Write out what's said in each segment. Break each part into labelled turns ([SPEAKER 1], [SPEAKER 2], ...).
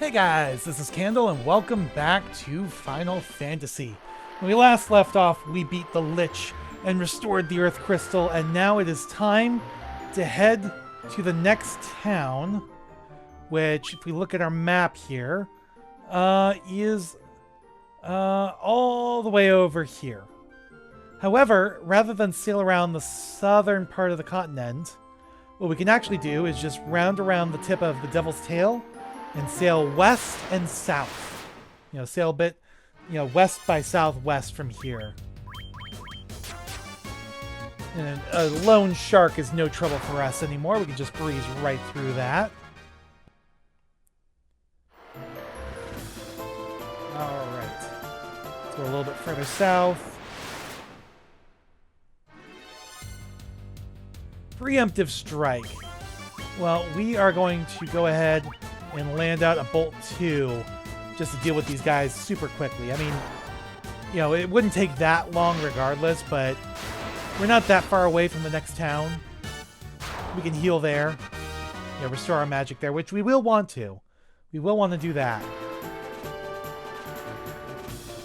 [SPEAKER 1] Hey guys, this is Candle and welcome back to Final Fantasy. When we last left off, we beat the Lich and restored the Earth Crystal, and now it is time to head to the next town, which, if we look at our map here, is all the way over here. However, rather than sail around the southern part of the continent, what we can actually do is just round around the tip of the Devil's Tail and sail west and south. You know, sail a bit, west by southwest from here. And a lone shark is no trouble for us anymore. We can just breeze right through that. Alright. Let's go a little bit further south. Preemptive strike. Well, we are going to go ahead and land out a Bolt 2 just to deal with these guys super quickly. I mean, it wouldn't take that long regardless, but we're not that far away from the next town. We can heal there. Restore our magic there, which we will want to. We will want to do that.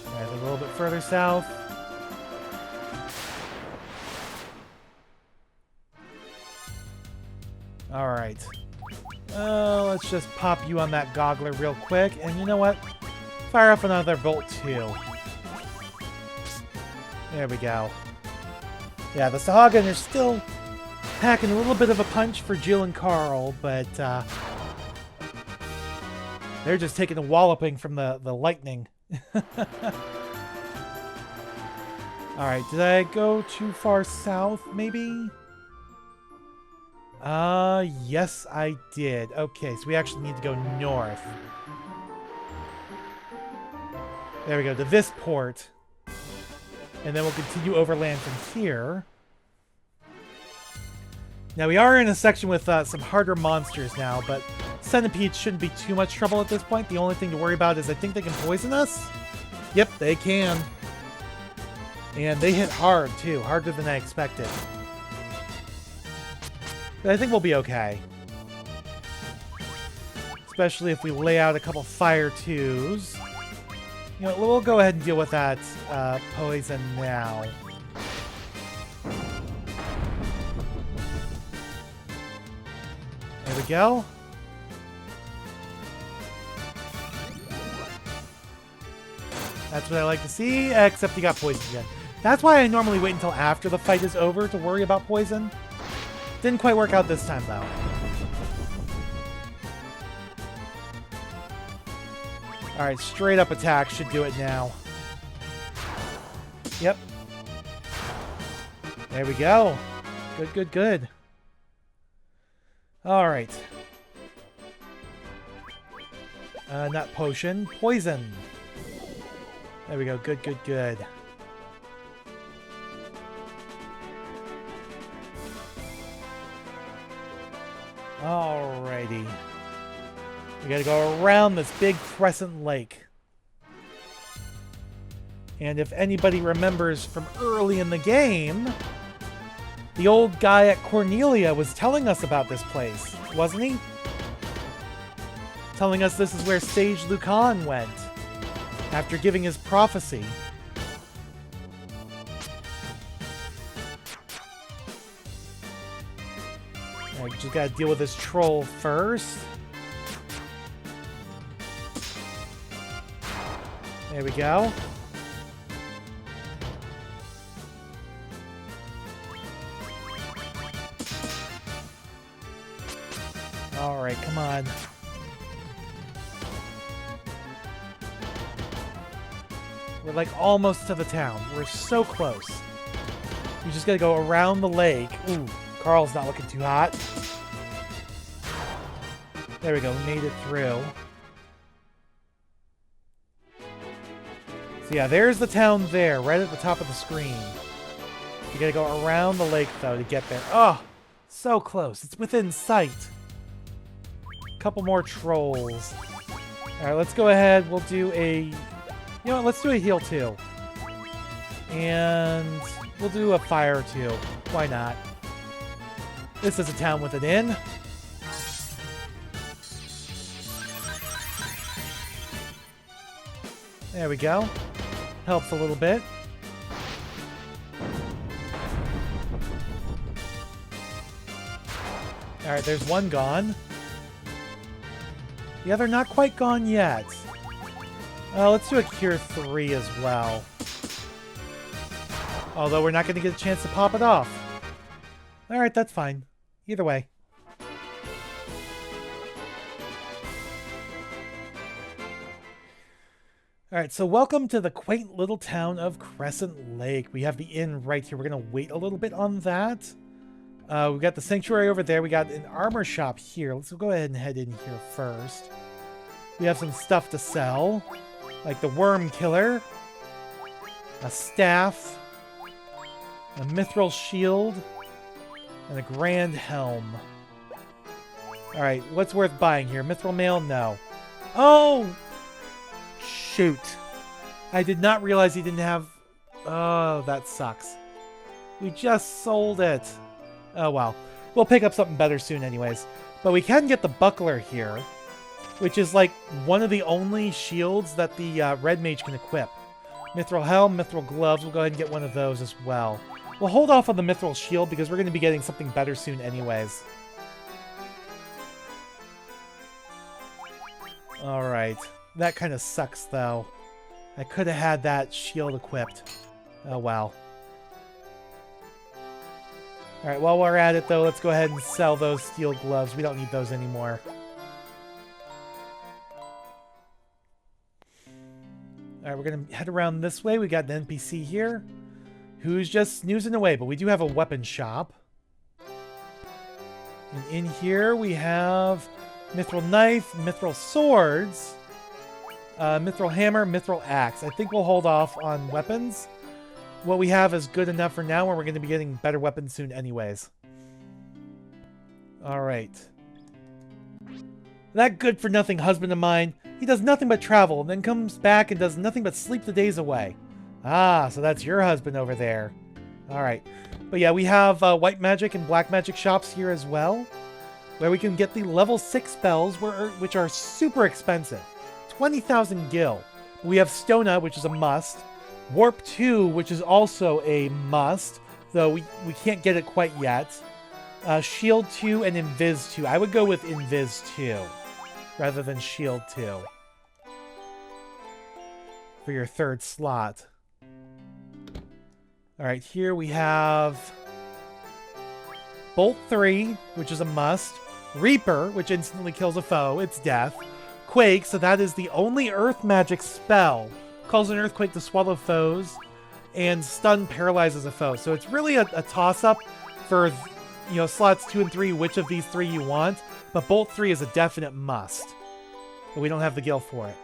[SPEAKER 1] Alright, a little bit further south. Alright. Let's just pop you on that goggler real quick. And you know what? Fire up another Bolt 2. There we go. Yeah, the Sahagin are still packing a little bit of a punch for Jill and Carl, but they're just taking a walloping from the lightning. Alright, did I go too far south, maybe? Yes, I did. Okay, so we actually need to go north. There we go, to this port. And then we'll continue overland from here. Now, we are in a section with some harder monsters now, but centipedes shouldn't be too much trouble at this point. The only thing to worry about is I think they can poison us. Yep, they can. And they hit hard, too. Harder than I expected. But I think we'll be okay. Especially if we lay out a couple fire 2s. We'll go ahead and deal with that poison now. There we go. That's what I like to see, except he got poisoned again. That's why I normally wait until after the fight is over to worry about poison. Didn't quite work out this time, though. Alright, straight up attack should do it now. Yep. There we go. Good, good, good. Alright. Not potion. Poison. There we go. Good, good, good. Alrighty. We gotta go around this big Crescent Lake. And if anybody remembers from early in the game, the old guy at Cornelia was telling us about this place, wasn't he? Telling us this is where Sage Lucan went after giving his prophecy. I just gotta deal with this troll first. There we go. Alright, come on. We're like almost to the town. We're so close. We just gotta go around the lake. Ooh, Carl's not looking too hot. There we go, we made it through. So yeah, there's the town there, right at the top of the screen. You gotta go around the lake, though, to get there. Oh, so close. It's within sight. Couple more trolls. Alright, let's go ahead. We'll do a... let's do a heal, too. And we'll do a fire, too. Why not? This is a town with an inn. There we go. Helps a little bit. Alright, there's one gone. The other not quite gone yet. Let's do a Cure 3 as well. Although we're not going to get a chance to pop it off. Alright, that's fine. Either way. Alright, so welcome to the quaint little town of Crescent Lake. We have the inn right here. We're going to wait a little bit on that. We got the sanctuary over there. We got an armor shop here. Let's go ahead and head in here first. We have some stuff to sell, like the worm killer, a staff, a mithril shield, and a grand helm. Alright, what's worth buying here? Mithril mail? No. Oh! Shoot. I did not realize he didn't have... Oh, that sucks. We just sold it. Oh, well. We'll pick up something better soon anyways. But we can get the buckler here, which is like one of the only shields that the red mage can equip. Mithril helm, mithril gloves. We'll go ahead and get one of those as well. We'll hold off on the mithril shield because we're going to be getting something better soon anyways. Alright. That kind of sucks, though. I could have had that shield equipped. Oh, well. Alright, while we're at it, though, let's go ahead and sell those steel gloves. We don't need those anymore. Alright, we're going to head around this way. We got an NPC here who's just snoozing away, but we do have a weapon shop. And in here we have mithril knife, mithril swords, mithril hammer, mithril axe. I think we'll hold off on weapons. What we have is good enough for now, and we're going to be getting better weapons soon anyways. Alright. That good-for-nothing husband of mine, he does nothing but travel, and then comes back and does nothing but sleep the days away. Ah, so that's your husband over there. Alright. But yeah, we have white magic and black magic shops here as well, where we can get the level 6 spells, which are super expensive. 20,000 gil. We have Stona, which is a must. Warp 2, which is also a must, though we can't get it quite yet. Shield 2 and Invis 2. I would go with Invis 2 rather than Shield 2 for your third slot. Alright, here we have Bolt 3, which is a must. Reaper, which instantly kills a foe. It's death. Quake, so that is the only earth magic spell. Calls an earthquake to swallow foes, and stun paralyzes a foe. So it's really a toss-up for, you know, slots 2 and 3, which of these 3 you want. But Bolt 3 is a definite must. But we don't have the gil for it.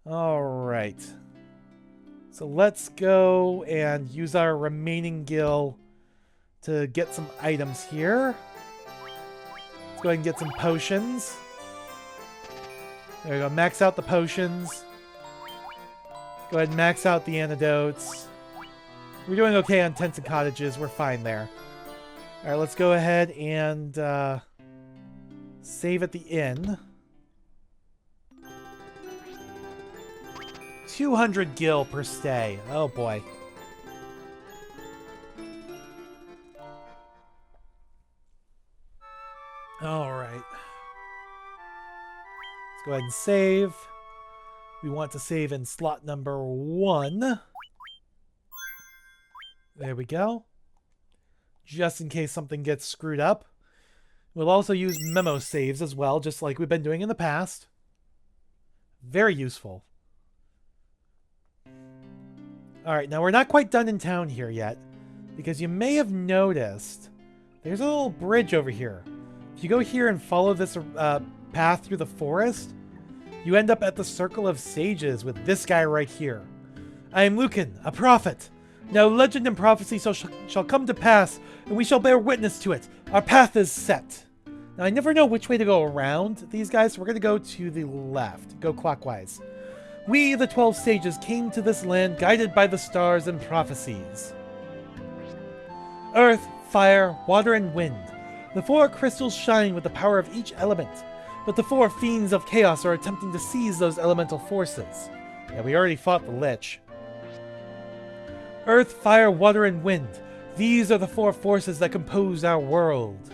[SPEAKER 1] Alright. So let's go and use our remaining gil to get some items here. Let's go ahead and get some potions. There we go. Max out the potions. Go ahead and max out the antidotes. We're doing okay on tents and cottages. We're fine there. Alright, let's go ahead and save at the inn. 200 gil per stay. Oh boy. Alright. Let's go ahead and save. We want to save in slot number 1. There we go. Just in case something gets screwed up. We'll also use memo saves as well, just like we've been doing in the past. Very useful. Alright, now we're not quite done in town here yet, because you may have noticed there's a little bridge over here. If you go here and follow this path through the forest, you end up at the Circle of Sages with this guy right here. I am Lucan, a prophet. Now legend and prophecy shall come to pass, and we shall bear witness to it. Our path is set. Now I never know which way to go around these guys, so we're going to go to the left. Go clockwise. We, the 12 sages, came to this land guided by the stars and prophecies. Earth, fire, water, and wind. The 4 crystals shine with the power of each element. but the 4 Fiends of Chaos are attempting to seize those elemental forces. Yeah, we already fought the Lich. Earth, fire, water, and wind. These are the 4 forces that compose our world.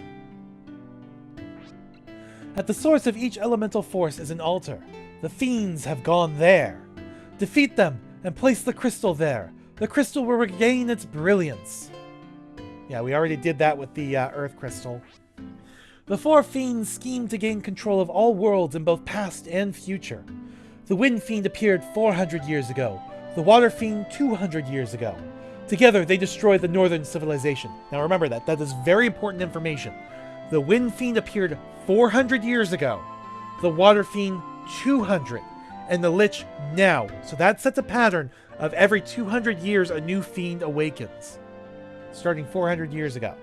[SPEAKER 1] At the source of each elemental force is an altar. The Fiends have gone there. Defeat them and place the crystal there. The crystal will regain its brilliance. Yeah, we already did that with the Earth Crystal. The 4 Fiends scheme to gain control of all worlds in both past and future. The Wind Fiend appeared 400 years ago. The Water Fiend 200 years ago. Together, they destroyed the Northern Civilization. Now remember that. That is very important information. The Wind Fiend appeared 400 years ago. The Water Fiend 200. And the Lich now. So that sets a pattern of every 200 years a new Fiend awakens. Starting 400 years ago.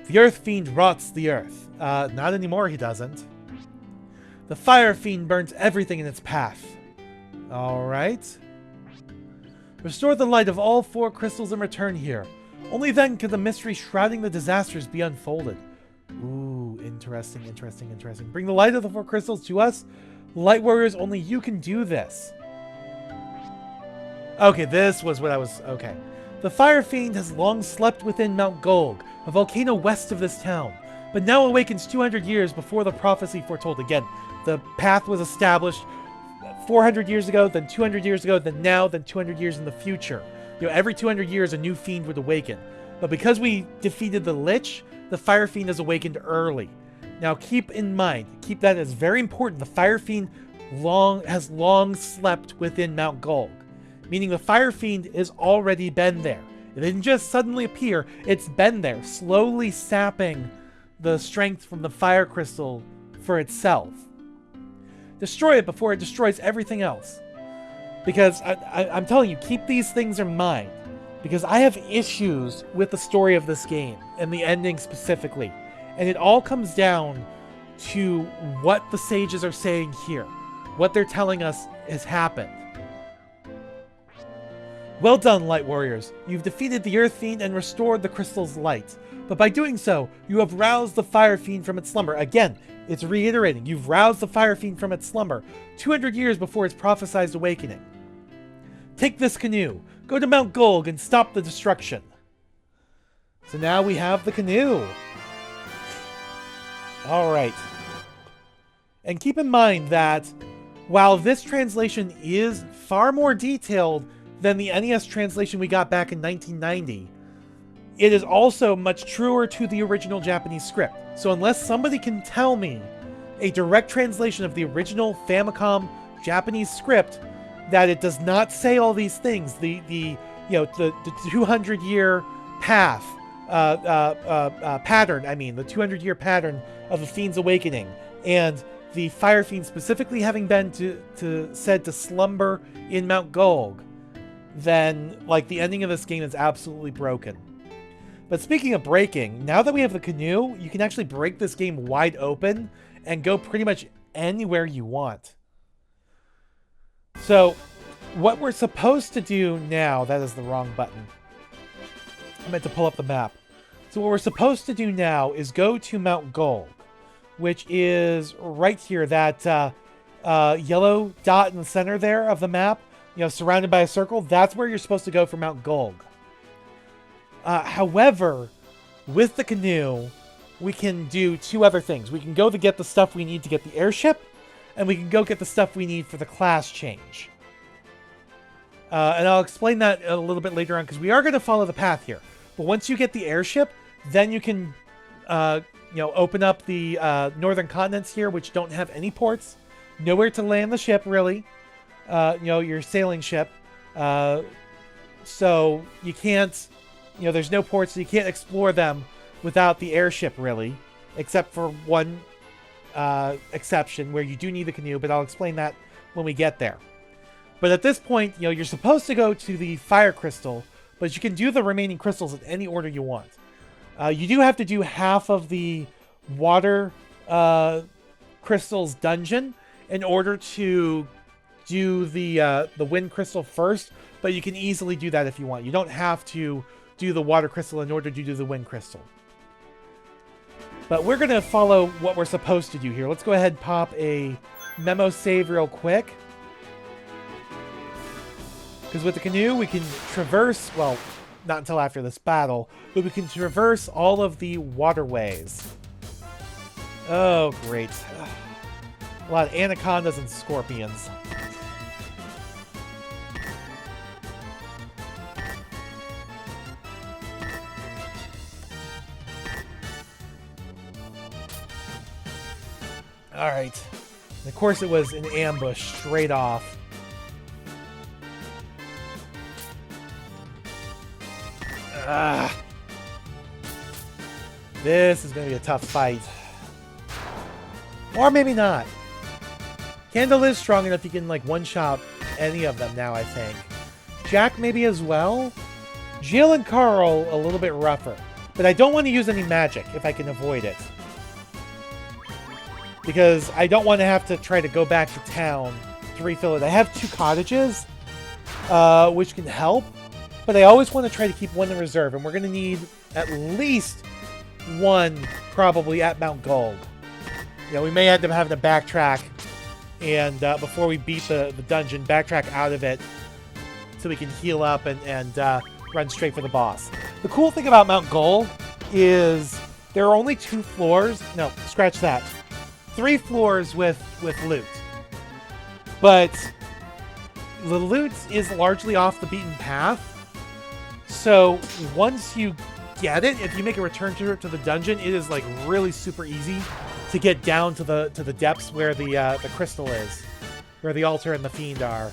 [SPEAKER 1] The Earth Fiend rots the Earth. Not anymore, he doesn't. The Fire Fiend burns everything in its path. Alright. Restore the light of all 4 crystals and return here. Only then can the mystery shrouding the disasters be unfolded. Ooh, interesting, interesting, interesting. Bring the light of the 4 crystals to us. Light warriors, only you can do this. Okay, this was what I was... Okay. The Fire Fiend has long slept within Mount Gulg, a volcano west of this town, but now awakens 200 years before the prophecy foretold. Again, the path was established 400 years ago, then 200 years ago, then now, then 200 years in the future. You know, every 200 years a new Fiend would awaken. But because we defeated the Lich, the Fire Fiend has awakened early. Now keep in mind, keep that as very important, the Fire Fiend has long slept within Mount Gulg. Meaning the Fire Fiend has already been there. It didn't just suddenly appear, it's been there, slowly sapping the strength from the Fire Crystal for itself. Destroy it before it destroys everything else. Because I'm telling you, keep these things in mind. Because I have issues with the story of this game, and the ending specifically. And it all comes down to what the sages are saying here. What they're telling us has happened. Well done, Light Warriors. You've defeated the Earth Fiend and restored the crystal's light. But by doing so, you have roused the Fire Fiend from its slumber. Again, it's reiterating. You've roused the Fire Fiend from its slumber 200 years before its prophesied awakening. Take this canoe. Go to Mount Gulg and stop the destruction. So now we have the canoe. Alright. And keep in mind that while this translation is far more detailed than the NES translation we got back in 1990, it is also much truer to the original Japanese script. So unless somebody can tell me a direct translation of the original Famicom Japanese script that it does not say all these things, the 200-year path pattern, the 200-year pattern of the Fiend's awakening, and the Fire Fiend specifically having been said to slumber in Mount Gulg, then like the ending of this game is absolutely broken. But speaking of breaking, now that we have the canoe, you can actually break this game wide open and go pretty much anywhere you want. So, what we're supposed to do now... That is the wrong button. I meant to pull up the map. So what we're supposed to do now is go to Mount Gulg, which is right here, that yellow dot in the center there of the map, surrounded by a circle. That's where you're supposed to go for Mount Gulg. However, with the canoe, we can do 2 other things. We can go to get the stuff we need to get the airship, and we can go get the stuff we need for the class change. And I'll explain that a little bit later on, because we are going to follow the path here. But once you get the airship, then you can, open up the northern continents here, which don't have any ports. Nowhere to land the ship, really. Your sailing ship. So you can't, there's no ports, so you can't explore them without the airship, really. Except for one exception, where you do need the canoe, but I'll explain that when we get there. But at this point, you're supposed to go to the Fire Crystal, but you can do the remaining crystals in any order you want. You do have to do half of the Water Crystals dungeon in order to do the Wind Crystal first, but you can easily do that if you want. You don't have to do the Water Crystal in order to do the Wind Crystal. But we're going to follow what we're supposed to do here. Let's go ahead and pop a memo save real quick. Because with the canoe, we can traverse, well, not until after this battle, but we can traverse all of the waterways. Oh, great. A lot of anacondas and scorpions. All right. And of course, it was an ambush straight off. This is going to be a tough fight. Or maybe not. Candle is strong enough you can, like, one-shot any of them now, I think. Jack maybe as well. Jill and Carl a little bit rougher. But I don't want to use any magic if I can avoid it. Because I don't want to have to try to go back to town to refill it. I have 2 cottages, which can help. But I always want to try to keep one in reserve. And we're going to need at least one probably at Mount Gulg. You know, we may end up having to backtrack. And before we beat the dungeon, backtrack out of it so we can heal up and run straight for the boss. The cool thing about Mount Gulg is there are only 2 floors. No, scratch that. 3 floors with loot. But the loot is largely off the beaten path. So once you get it, if you make a return to the dungeon, it is like really super easy to get down to the depths where the crystal is, where the altar and the fiend are.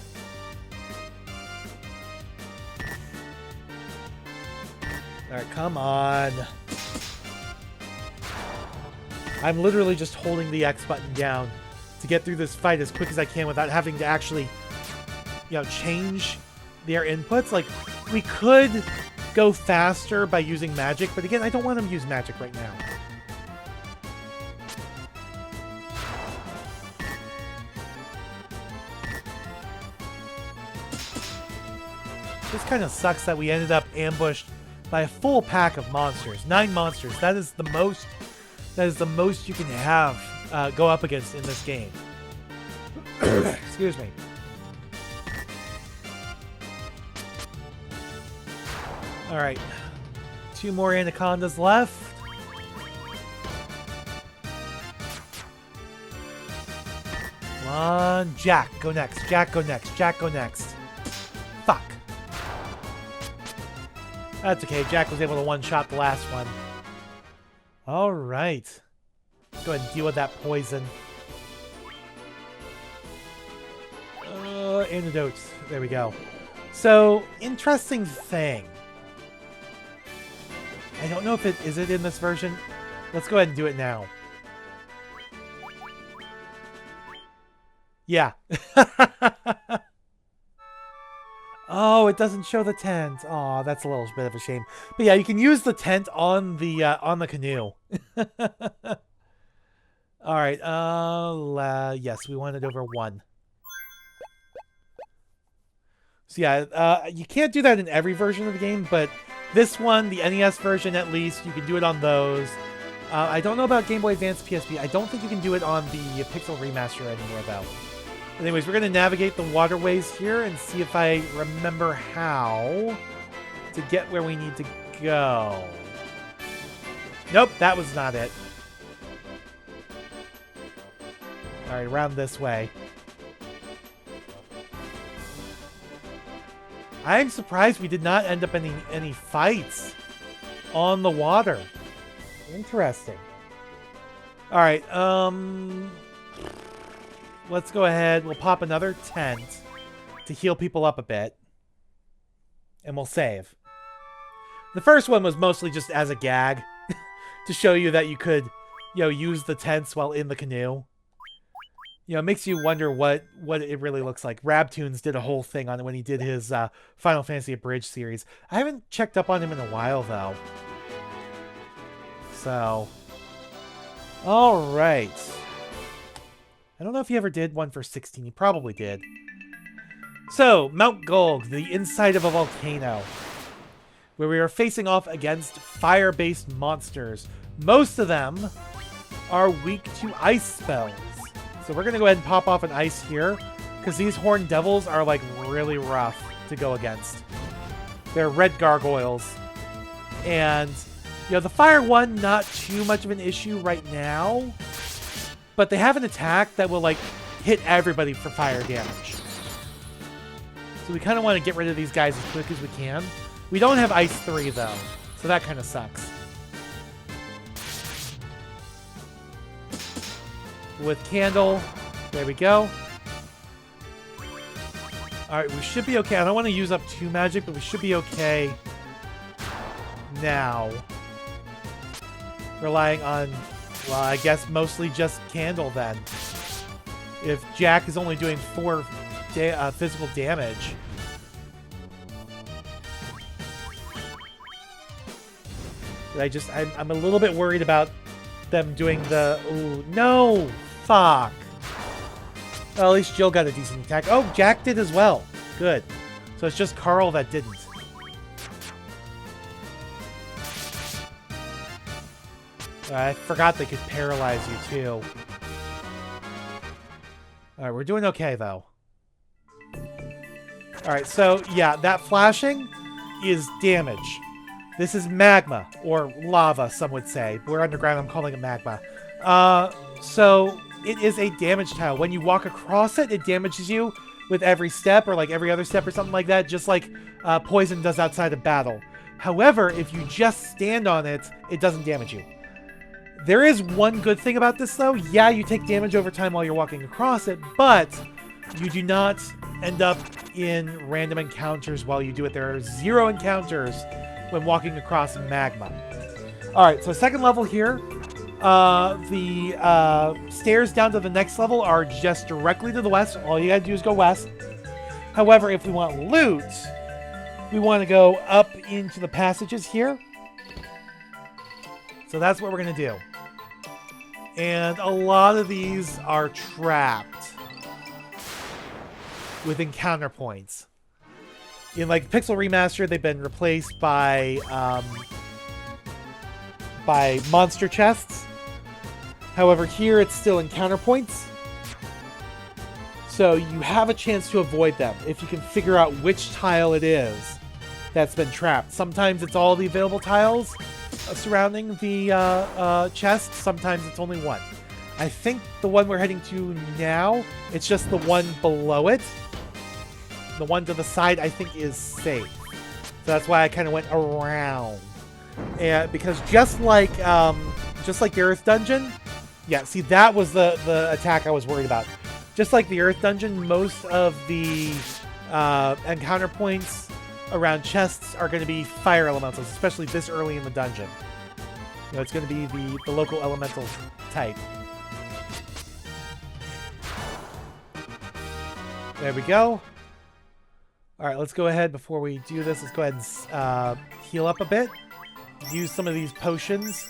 [SPEAKER 1] All right, come on. I'm literally just holding the X button down to get through this fight as quick as I can without having to actually, you know, change their inputs. Like, we could go faster by using magic, but again, I don't want to use magic right now. This kind of sucks that we ended up ambushed by a full pack of monsters. 9 monsters. That is the most you can have go up against in this game. Excuse me. All right. 2 more anacondas left. Come on, Jack, go next. Jack, go next. Jack, go next. Fuck. That's okay. Jack was able to one-shot the last one. All right. Go ahead and deal with that poison. Antidotes. There we go. So, interesting thing. I don't know if is it in this version. Let's go ahead and do it now. Yeah. Oh, it doesn't show the tent. Oh, that's a little bit of a shame. But yeah, you can use the tent on the canoe. All right. Yes, we wanted over 1. So yeah, you can't do that in every version of the game, but this one, the NES version at least, you can do it on those. I don't know about Game Boy Advance PSP. I don't think you can do it on the Pixel Remaster anymore, though. Anyways, we're going to navigate the waterways here and see if I remember how to get where we need to go. Nope, that was not it. All right, around this way. I'm surprised we did not end up any fights on the water. Interesting. All right, let's go ahead. We'll pop another tent to heal people up a bit. And we'll save. The first one was mostly just as a gag to show you that you could, you know, use the tents while in the canoe. You know, it makes you wonder what it really looks like. Rabtoons did a whole thing on it when he did his Final Fantasy Abridged series. I haven't checked up on him in a while, though. So, all right. I don't know if he ever did one for 16. He probably did. So, Mount Gulg, the inside of a volcano, where we are facing off against fire-based monsters Most of them are weak to ice spells. So we're going to go ahead and pop off an ice here, because these Horned Devils are like really rough to go against. They're red gargoyles. And, you know, the fire one, not too much of an issue right now. But they have an attack that will, like, hit everybody for fire damage. So we kind of want to get rid of these guys as quick as we can. We don't have Ice 3, though. So that kind of sucks. With Candle. There we go. Alright, we should be okay. I don't want to use up 2 magic, but we should be okay now. Relying on, well, I guess mostly just Candle then. If Jack is only doing 4 physical damage. I'm a little bit worried about them doing the... Ooh, no! Fuck! Well, at least Jill got a decent attack. Oh, Jack did as well. Good. So it's just Carl that didn't. I forgot they could paralyze you, too. Alright, we're doing okay, though. Alright, so, yeah, that flashing is damage. This is magma, or lava, some would say. We're underground, I'm calling it magma. So, it is a damage tile. When you walk across it, it damages you with every step, or like every other step or something like that, just like poison does outside of battle. However, if you just stand on it, it doesn't damage you. There is one good thing about this, though. Yeah, you take damage over time while you're walking across it, but you do not end up in random encounters while you do it. There are 0 encounters when walking across magma. Alright, so second level here. The stairs down to the next level are just directly to the west. All you gotta do is go west. However, if we want loot, we want to go up into the passages here. So that's what we're gonna do. And a lot of these are trapped with encounter points. In like Pixel Remastered, they've been replaced by monster chests. However, here it's still encounter points. So you have a chance to avoid them if you can figure out which tile it is that's been trapped. Sometimes it's all the available tiles surrounding the chest. Sometimes it's only one. I think the one we're heading to now, it's just the one below it. The one to the side, I think, is safe. So that's why I kind of went around. And because just like the Earth Dungeon, yeah, see, that was the attack I was worried about. Just like the Earth Dungeon, most of the encounter points around chests are going to be fire elementals, especially this early in the dungeon. You know, it's going to be the local elemental type. There we go. Alright, let's go ahead before we do this. Let's go ahead and heal up a bit. Use some of these potions.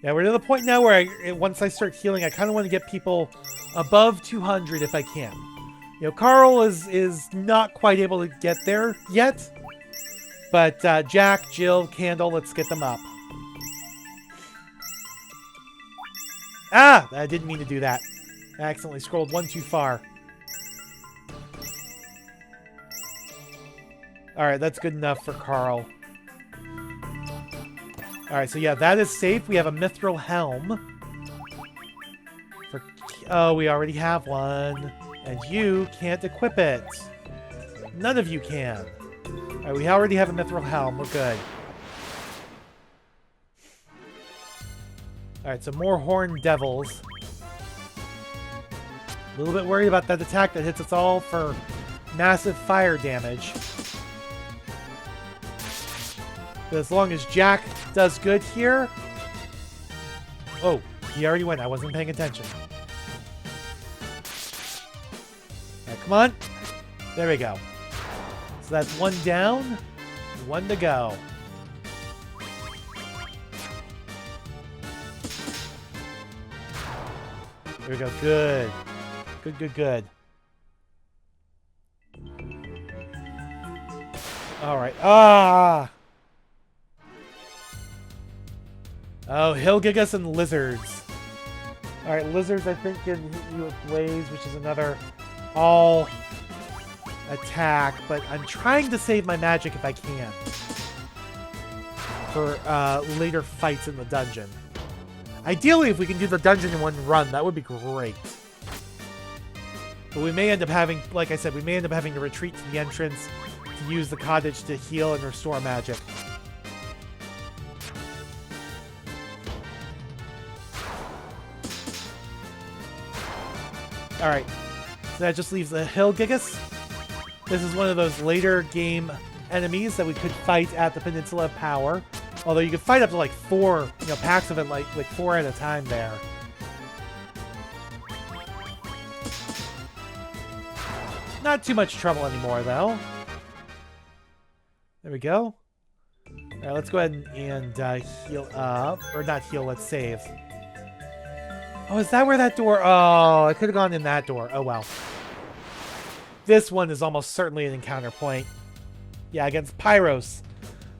[SPEAKER 1] Yeah, we're to the point now where once I start healing, I kind of want to get people above 200 if I can. You know, Carl is not quite able to get there yet. But Jack, Jill, Candle, let's get them up. Ah! I didn't mean to do that. I accidentally scrolled one too far. Alright, that's good enough for Carl. Alright, so yeah, that is safe. We have a Mithril Helm. Oh, we already have one. And you can't equip it. None of you can. Alright, we already have a Mithril Helm. We're good. Alright, so more Horned Devils. A little bit worried about that attack that hits us all for massive fire damage. But as long as Jack does good here... Oh, he already went. I wasn't paying attention. Right, come on. There we go. So that's one down, one to go. There we go. Good. Good, good, good. Alright. Ah! Oh, he'll gig us and lizards. Alright, lizards I think can hit you with blaze, which is another all attack, but I'm trying to save my magic if I can. For later fights in the dungeon. Ideally, if we can do the dungeon in one run, that would be great. But we may end up having, like I said, we may end up having to retreat to the entrance to use the cottage to heal and restore magic. Alright, so that just leaves the Hill Gigas. This is one of those later game enemies that we could fight at the Peninsula of Power. Although you could fight up to like 4, packs of it, like 4 at a time there. Not too much trouble anymore, though. There we go. Alright, let's go ahead and heal up. Or not heal, let's save. Oh, is that where that door... Oh, I could have gone in that door. Oh, well. This one is almost certainly an encounter point. Yeah, against Pyros,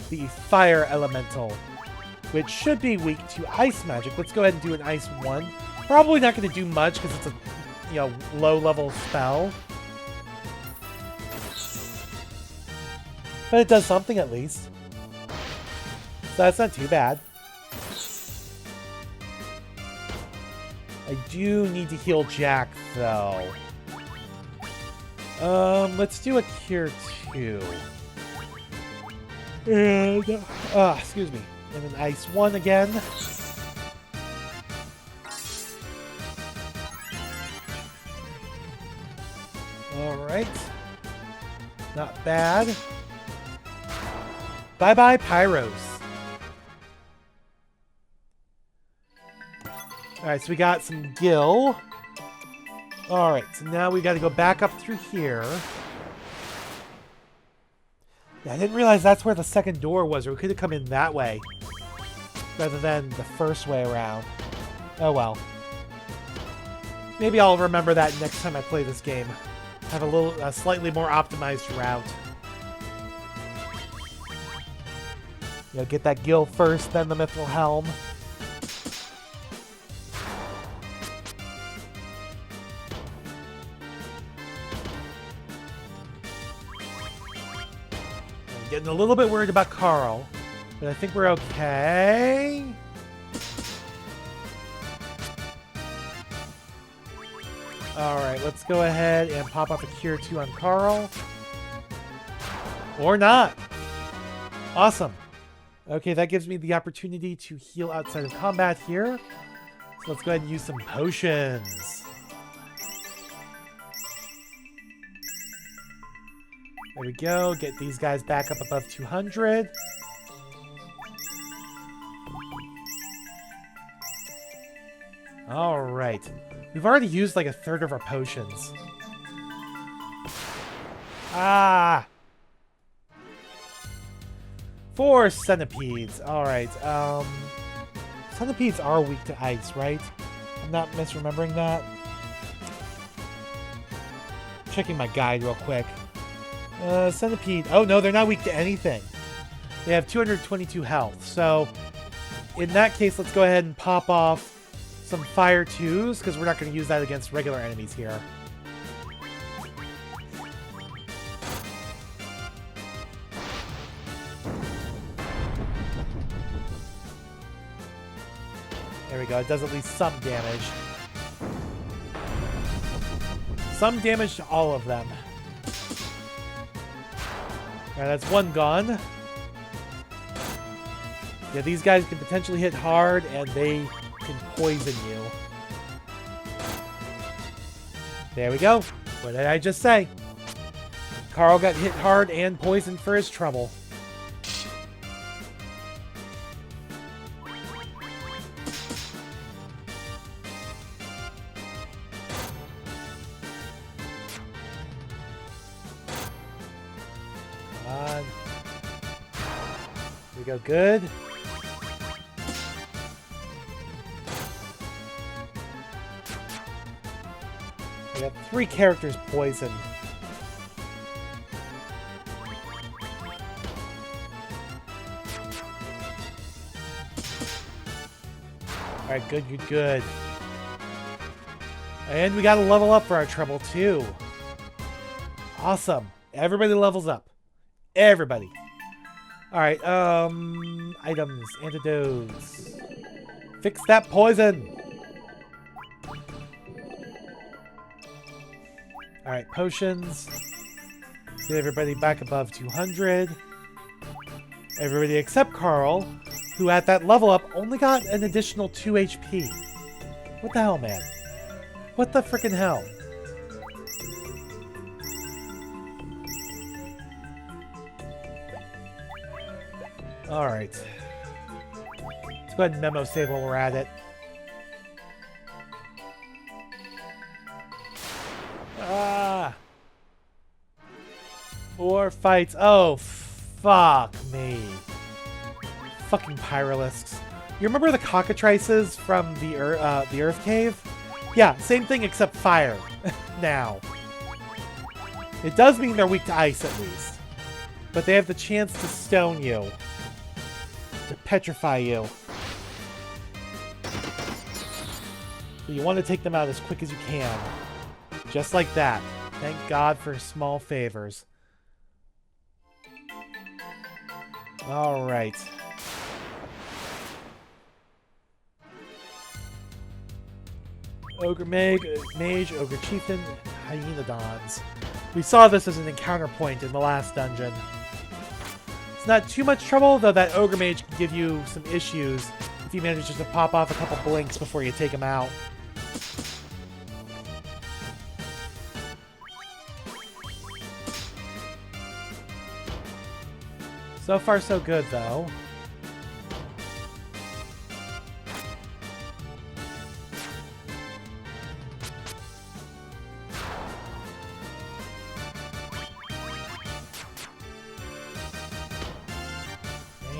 [SPEAKER 1] the fire elemental, which should be weak to ice magic. Let's go ahead and do an ice one. Probably not going to do much because it's a, low-level spell. But it does something at least. So that's not too bad. I do need to heal Jack, though. Let's do a Cure 2. And, excuse me. And an Ice 1 again. Alright. Not bad. Bye-bye, Pyros. Alright, so we got some Gil. Alright, so now we got to go back up through here. Yeah, I didn't realize that's where the second door was, or we could have come in that way. Rather than the first way around. Oh well. Maybe I'll remember that next time I play this game. Have a slightly more optimized route. Get that Gil first, then the Mithril Helm. I'm getting a little bit worried about Carl, but I think we're okay. Alright, let's go ahead and pop up a Cure 2 on Carl. Or not. Awesome. Okay, that gives me the opportunity to heal outside of combat here. So let's go ahead and use some potions. There we go. Get these guys back up above 200. Alright. We've already used like a third of our potions. Ah! 4 centipedes. Alright, centipedes are weak to ice, right? I'm not misremembering that. Checking my guide real quick. Centipede. Oh, no, they're not weak to anything. They have 222 health. So, in that case, let's go ahead and pop off some Fire 2s, because we're not going to use that against regular enemies here. There we go. It does at least some damage. Some damage to all of them. Alright, that's one gone. Yeah, these guys can potentially hit hard, and they can poison you. There we go. What did I just say? Carl got hit hard and poisoned for his trouble. We go good. We have 3 characters poisoned. Alright, good, good, good. And we got to level up for our trouble, too. Awesome. Everybody levels up. Everybody. Alright, items, antidotes. Fix that poison! Alright, potions. Get everybody back above 200. Everybody except Carl, who at that level up only got an additional 2 HP. What the hell, man? What the frickin' hell? Alright. Let's go ahead and memo save while we're at it. Ah! 4 fights. Oh, fuck me. Fucking Pyralisks. You remember the cockatrices from the Earth Cave? Yeah, same thing except fire. Now. It does mean they're weak to ice at least. But they have the chance to stone you. To petrify you. So you want to take them out as quick as you can. Just like that. Thank God for small favors. Alright. Ogre Mage, Ogre Chieftain, Hyenodons. We saw this as an encounter point in the last dungeon. It's not too much trouble, though that Ogre Mage can give you some issues if you manage just to pop off a couple blinks before you take him out. So far, so good, though.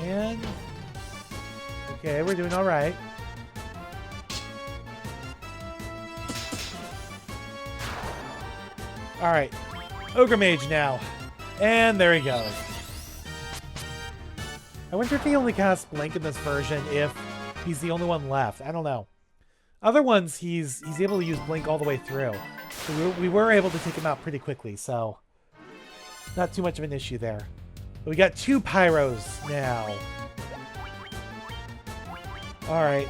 [SPEAKER 1] And... okay, we're doing all right. All right, Ogre Mage now. And there he goes. I wonder if he only casts Blink in this version if he's the only one left. I don't know. Other ones, he's able to use Blink all the way through. So we were able to take him out pretty quickly, so not too much of an issue there. But we got 2 Pyros now. Alright.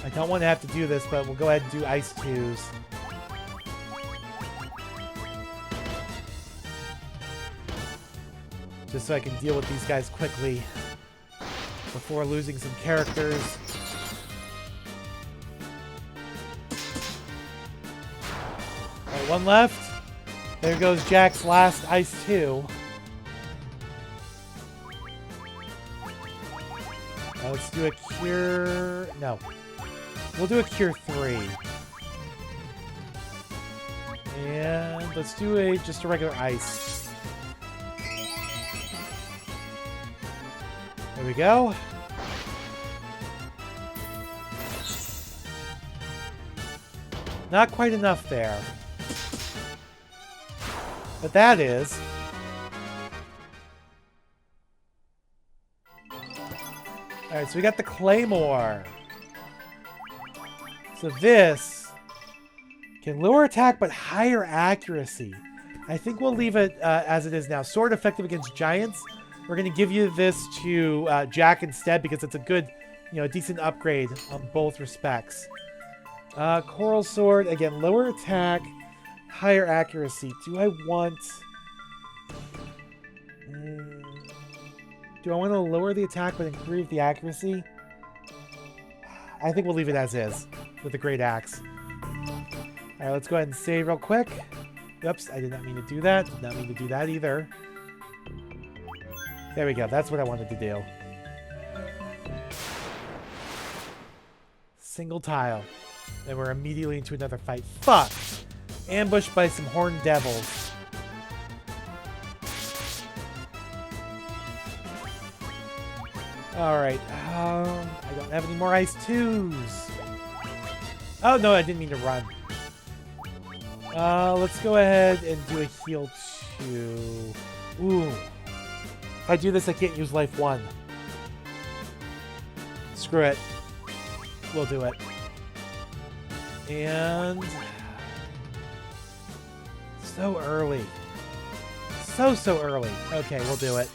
[SPEAKER 1] I don't want to have to do this, but we'll go ahead and do Ice 2s. Just so I can deal with these guys quickly before losing some characters. Alright, 1 left. There goes Jack's last Ice 2. Now let's do a Cure... no. We'll do a Cure 3. And let's do just a regular Ice. There we go. Not quite enough there. But that is. Alright, so we got the Claymore. So this can lower attack but higher accuracy. I think we'll leave it as it is now. Sword effective against giants. We're going to give you this to Jack instead because it's a good, decent upgrade on both respects. Coral Sword, again, lower attack, higher accuracy. Do I want to lower the attack but improve the accuracy? I think we'll leave it as is with the Great Axe. Alright, let's go ahead and save real quick. Oops, I did not mean to do that. Did not mean to do that either. There we go. That's what I wanted to do. Single tile. And we're immediately into another fight. Fuck! Ambushed by some horned devils. Alright. I don't have any more Ice 2s. Oh, no, I didn't mean to run. Let's go ahead and do a heal 2. Ooh. If I do this, I can't use life 1. Screw it. we'll do it. And so early. So early. Okay, we'll do it.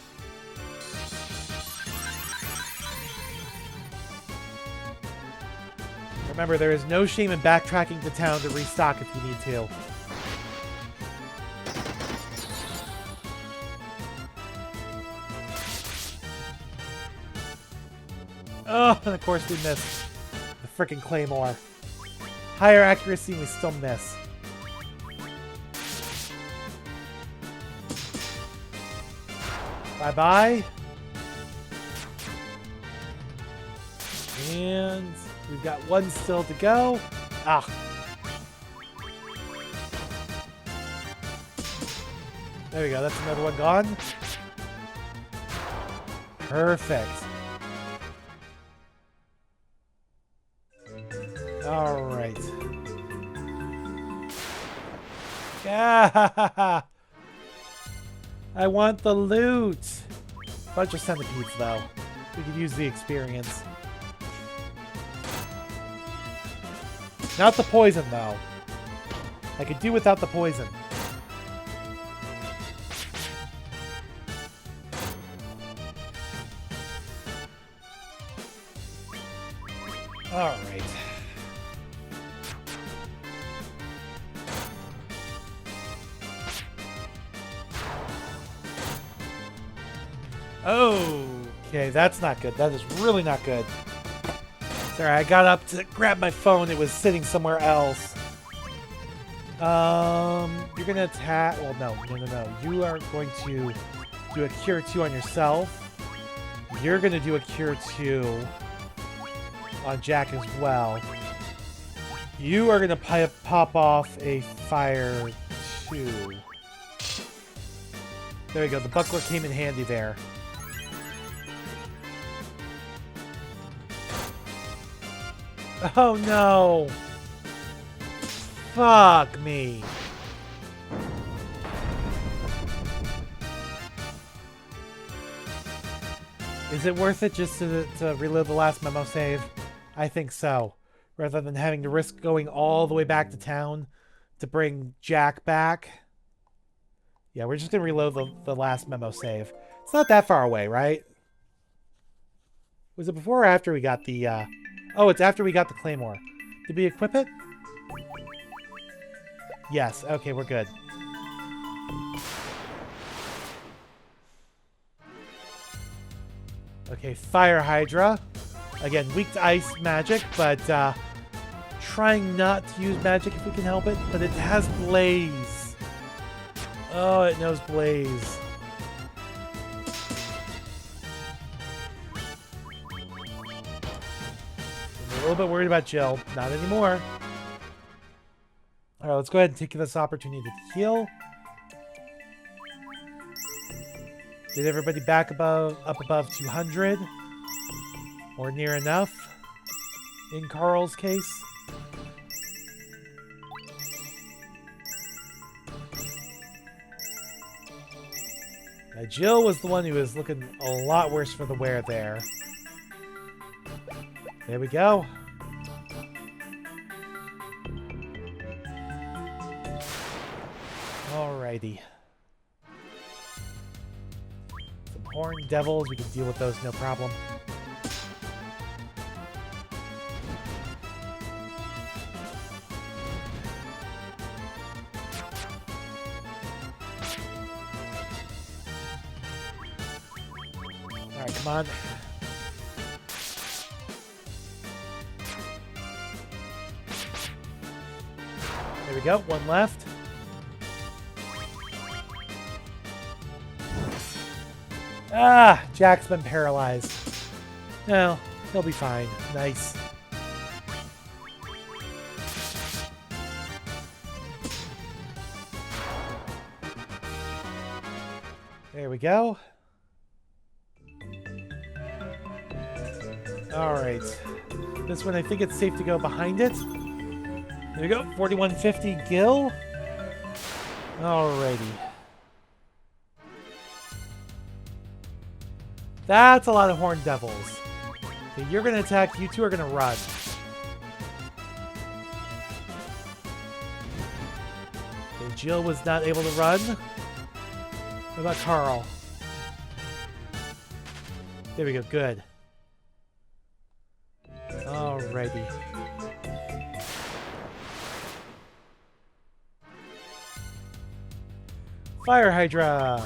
[SPEAKER 1] Remember, there is no shame in backtracking to town to restock if you need to. Oh, and of course we missed the frickin' Claymore. Higher accuracy, we still miss. Bye-bye. And we've got one still to go. Ah. There we go. That's another one gone. Perfect. All right. Yeah. I want the loot. Bunch of centipedes, though. We could use the experience. Not the poison, though. I could do without the poison. All right. Okay, that's not good. That is really not good. Sorry, I got up to grab my phone. It was sitting somewhere else. You're gonna attack. Well, no. You are going to do a Cure 2 on yourself. You're gonna do a Cure 2 on Jack as well. You are gonna pop off a Fire 2. There we go. The buckler came in handy there. Oh no! Fuck me. Is it worth it just to reload the last memo save? I think so. Rather than having to risk going all the way back to town to bring Jack back. Yeah, we're just going to reload the last memo save. It's not that far away, right? Was it before or after we got the... Oh, it's after we got the Claymore. Did we equip it? Yes. Okay, we're good. Okay, Fire Hydra. Again, weak to ice magic, but trying not to use magic if we can help it. But it has Blaze. Oh, it knows Blaze. A little bit worried about Jill. Not anymore. Alright, let's go ahead and take this opportunity to heal. Get everybody back up above 200. Or near enough. In Carl's case. Now, Jill was the one who was looking a lot worse for the wear there. There we go. Alrighty. Some horned devils. We can deal with those, no problem. Alright, come on. There we go, one left. Ah, Jack's been paralyzed. No, he'll be fine. Nice. There we go. Alright. This one, I think it's safe to go behind it. There we go, 4150 Gil. Alrighty. That's a lot of horned devils. Okay, you're going to attack, you two are going to run. Okay, Jill was not able to run. What about Carl? There we go, good. Alrighty. Fire Hydra!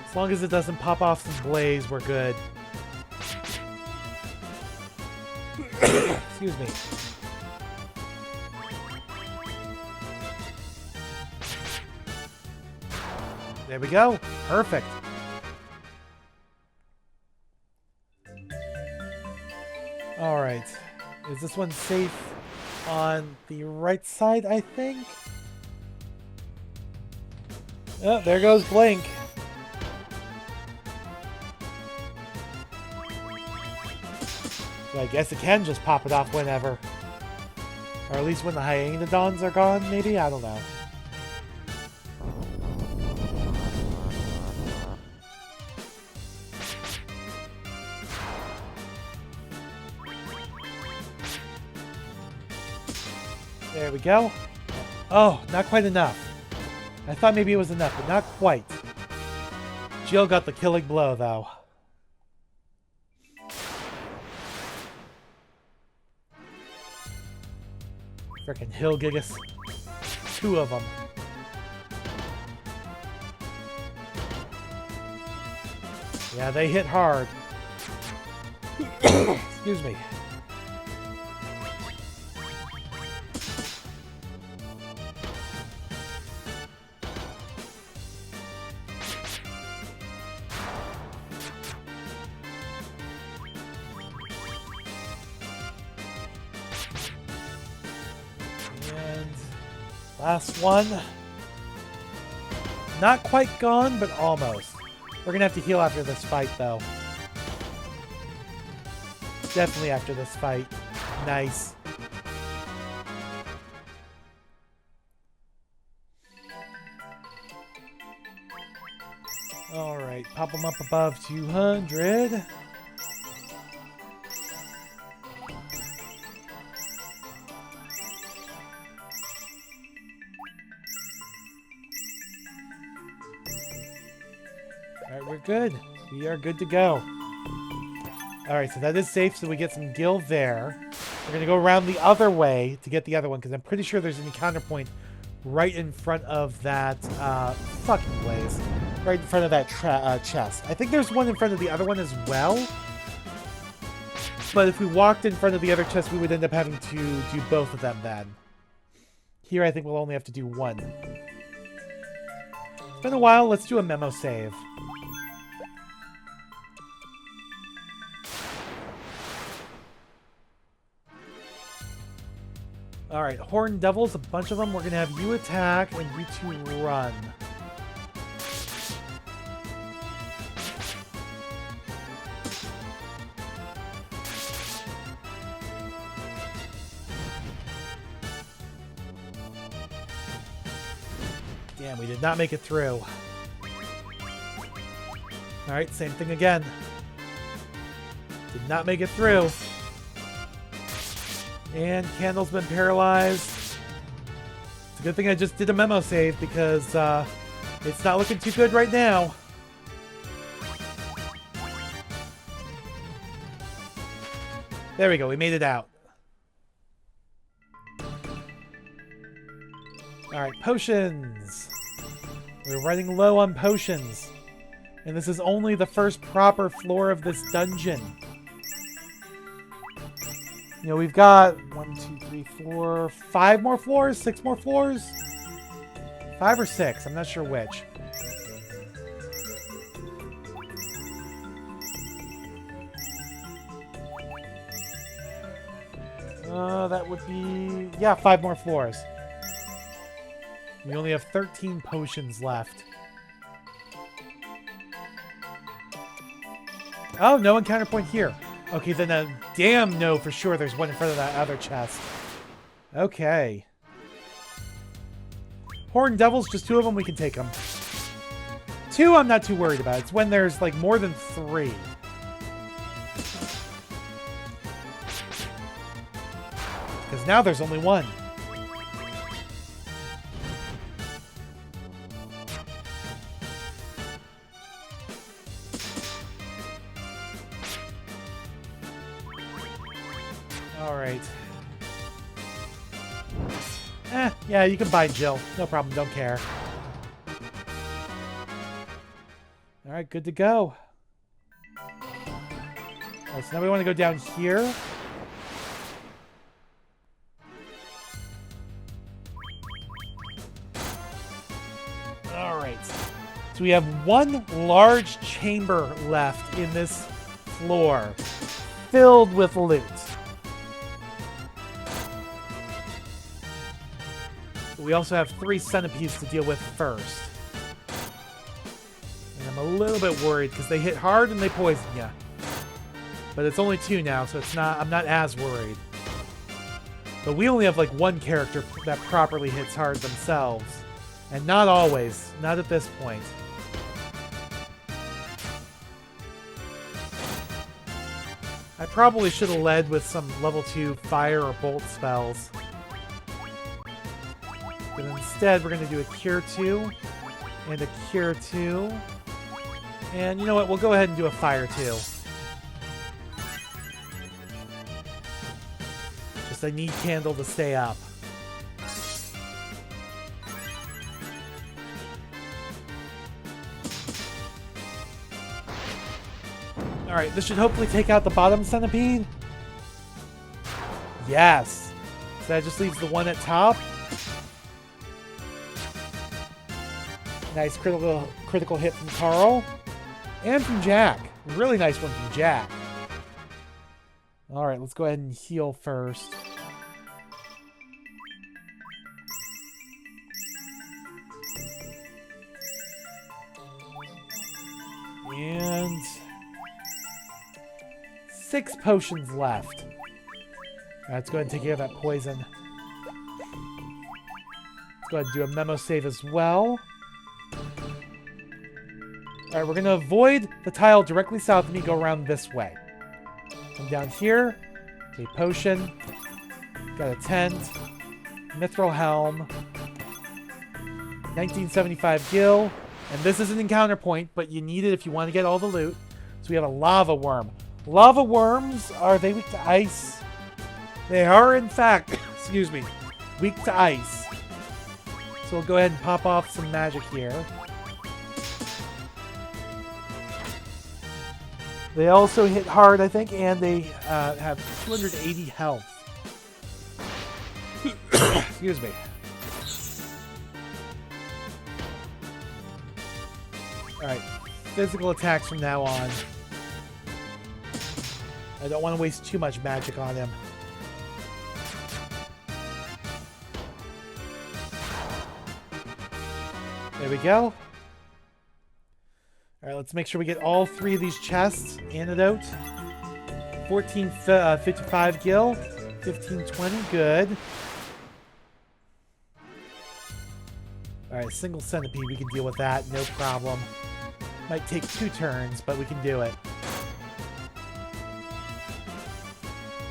[SPEAKER 1] As long as it doesn't pop off some blaze, we're good. Excuse me. There we go. Perfect. Alright. Is this one safe on the right side, I think? Oh, there goes Blink. So I guess it can just pop it off whenever. Or at least when the Hyenodons are gone, maybe? I don't know. There we go. Oh, not quite enough. I thought maybe it was enough, but not quite. Jill got the killing blow, though. Frickin' Hill Gigas. 2 of them. Yeah, they hit hard. Excuse me. Last one. Not quite gone, but almost. We're gonna have to heal after this fight, though. Definitely after this fight. Nice. Alright, pop them up above 200. Alright, we're good. We are good to go. Alright, so that is safe, so we get some gil there. We're going to go around the other way to get the other one, because I'm pretty sure there's an encounter point right in front of that, fucking blaze. Right in front of that chest. I think there's one in front of the other one as well. But if we walked in front of the other chest, we would end up having to do both of them then. Here, I think we'll only have to do one. It's been a while. Let's do a memo save. Alright, Horned Devils, a bunch of them. We're going to have you attack and you two run. Damn, we did not make it through. Alright, same thing again. Did not make it through. And Candle's been paralyzed. It's a good thing I just did a memo save because it's not looking too good right now. There we go, we made it out. Alright, potions. We're running low on potions. And this is only the first proper floor of this dungeon. You know, we've got 1, 2, 3, 4, 5 more floors? 6 more floors? 5 or 6, I'm not sure which. That would be... yeah, 5 more floors. We only have 13 potions left. Oh, no encounter point here. Okay, then a damn no for sure there's one in front of that other chest. Okay. Horned Devils, just 2 of them, we can take them. 2 I'm not too worried about. It's when there's like more than 3. Because now there's only 1. Yeah, you can bind Jill. No problem, don't care. Alright, good to go. Alright, so now we want to go down here. Alright. So we have one large chamber left in this floor, filled with loot. We also have 3 centipedes to deal with first. And I'm a little bit worried because they hit hard and they poison you. But it's only 2 now, so I'm not as worried. But we only have like 1 character that properly hits hard themselves. And not always. Not at this point. I probably should have led with some level 2 fire or bolt spells. But instead, we're going to do a Cure 2 and a Cure 2. And you know what? We'll go ahead and do a Fire 2. Just I need Candle to stay up. Alright, this should hopefully take out the bottom centipede. Yes. So that just leaves the one at top. Nice critical hit from Carl. And from Jack. Really nice one from Jack. Alright, let's go ahead and heal first. And 6 potions left. Alright, let's go ahead and take care of that poison. Let's go ahead and do a memo save as well. Alright, we're going to avoid the tile directly south of me, go around this way. Come down here. A potion. Got a tent. Mithril helm. 1975 gil. And this is an encounter point, but you need it if you want to get all the loot. So we have a lava worm. Lava worms, are they weak to ice? They are, in fact, excuse me, weak to ice. So we'll go ahead and pop off some magic here. They also hit hard, I think, and they have 280 health. Excuse me. Alright, physical attacks from now on. I don't want to waste too much magic on him. There we go. Alright, let's make sure we get all 3 of these chests. Antidote. 1455 gil. 1520, good. Alright, single centipede, we can deal with that, no problem. Might take 2 turns, but we can do it.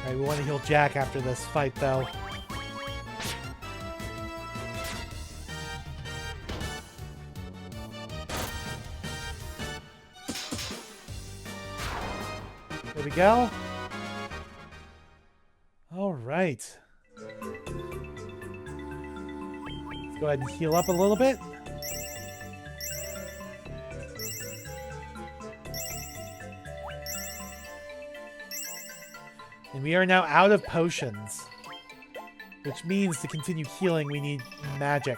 [SPEAKER 1] Alright, we want to heal Jack after this fight, though. There we go. Alright. Let's go ahead and heal up a little bit. And we are now out of potions. Which means to continue healing, we need magic.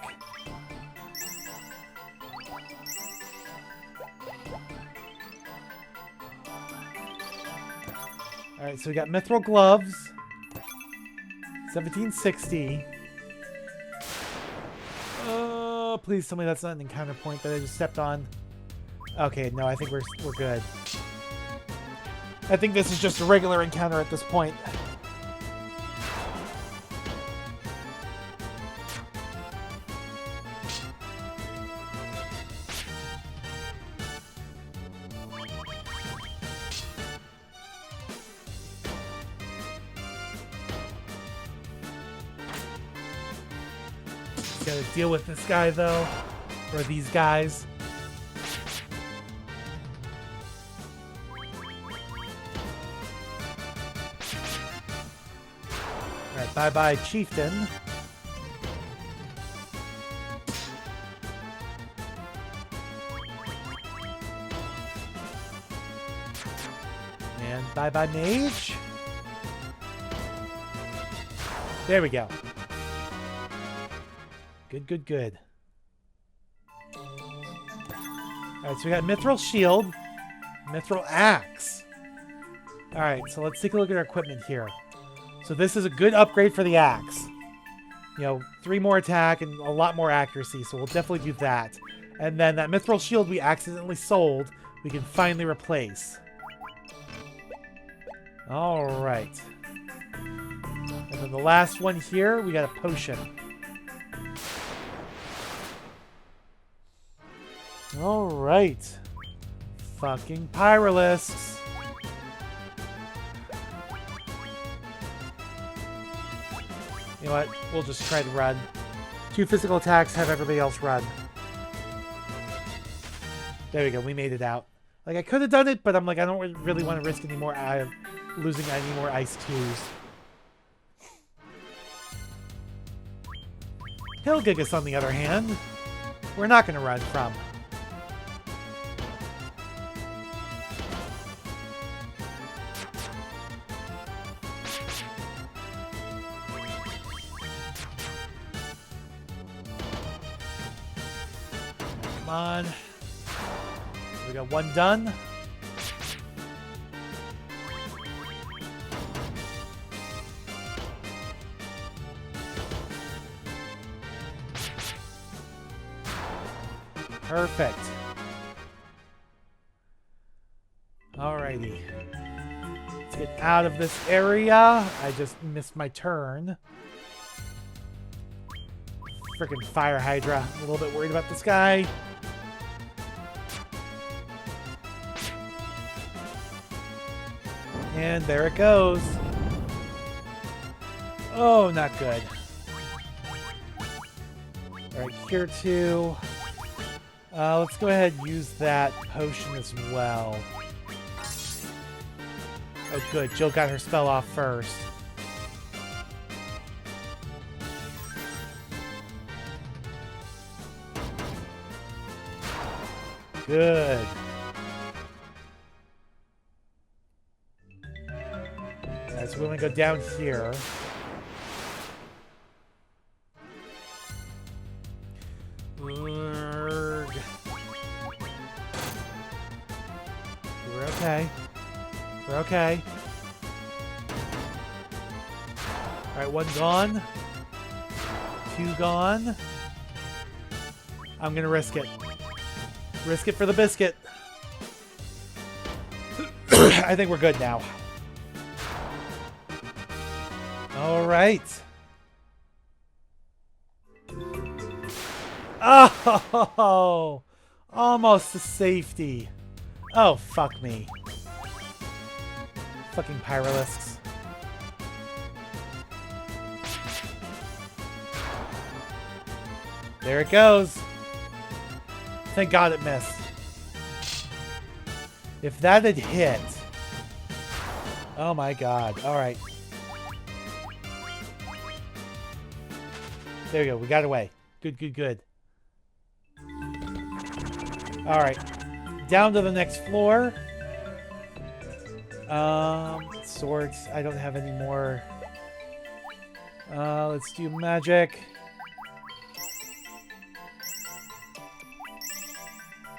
[SPEAKER 1] Alright, so we got mithril gloves. 1760. Oh, please tell me that's not an encounter point that I just stepped on. Okay, no, I think we're good. I think this is just a regular encounter at this point. Gotta deal with this guy, though. Or these guys. Alright, bye-bye, Chieftain. Bye-bye, mage. There we go. Good, good, good. Alright, so we got Mithril Shield, Mithril Axe. Alright, so let's take a look at our equipment here. So this is a good upgrade for the axe. You know, 3 more attack and a lot more accuracy, so we'll definitely do that. And then that Mithril Shield we accidentally sold, we can finally replace. Alright. And then the last one here, we got a potion. Alright. Fucking Pyralisks. You know what? We'll just try to run. 2 physical attacks, have everybody else run. There we go, we made it out. Like, I could have done it, but I'm like, I don't really want to risk any more losing any more Ice 2s. Hillgigus, on the other hand, we're not going to run from. Come on. We got 1 done. Perfect. Alrighty. Let's get out of this area. I just missed my turn. Frickin' Fire Hydra. I'm a little bit worried about this guy. And there it goes. Oh, not good. Alright, Cure 2. Let's go ahead and use that potion as well. Oh, good. Jill got her spell off first. Good. Alright, so we're going to go down here. We're okay. We're okay. Alright, 1 gone. 2 gone. I'm gonna risk it. Risk it for the biscuit. I think we're good now. Alright. Oh! Almost to safety. Oh, fuck me. Fucking Pyralisks. There it goes. Thank God it missed. If that had hit... Oh my God. Alright. There we go. We got away. Good, good, good. Alright. Down to the next floor. Swords. I don't have any more. Let's do magic.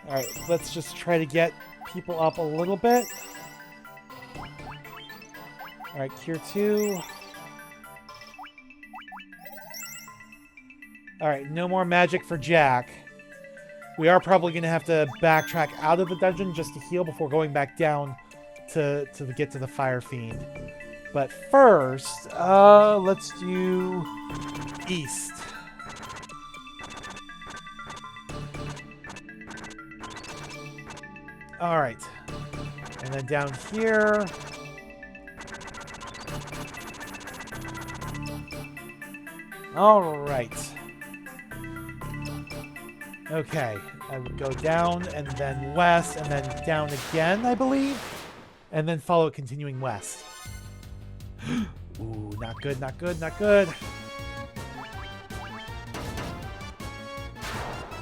[SPEAKER 1] Alright, let's just try to get people up a little bit. Alright, Cure 2. Alright, no more magic for Jack. We are probably going to have to backtrack out of the dungeon just to heal before going back down to get to the Fire Fiend. But first, let's do east. Alright. And then down here... Alright. Okay. I would go down and then west and then down again, I believe. And then follow it continuing west. Ooh, not good, not good, not good.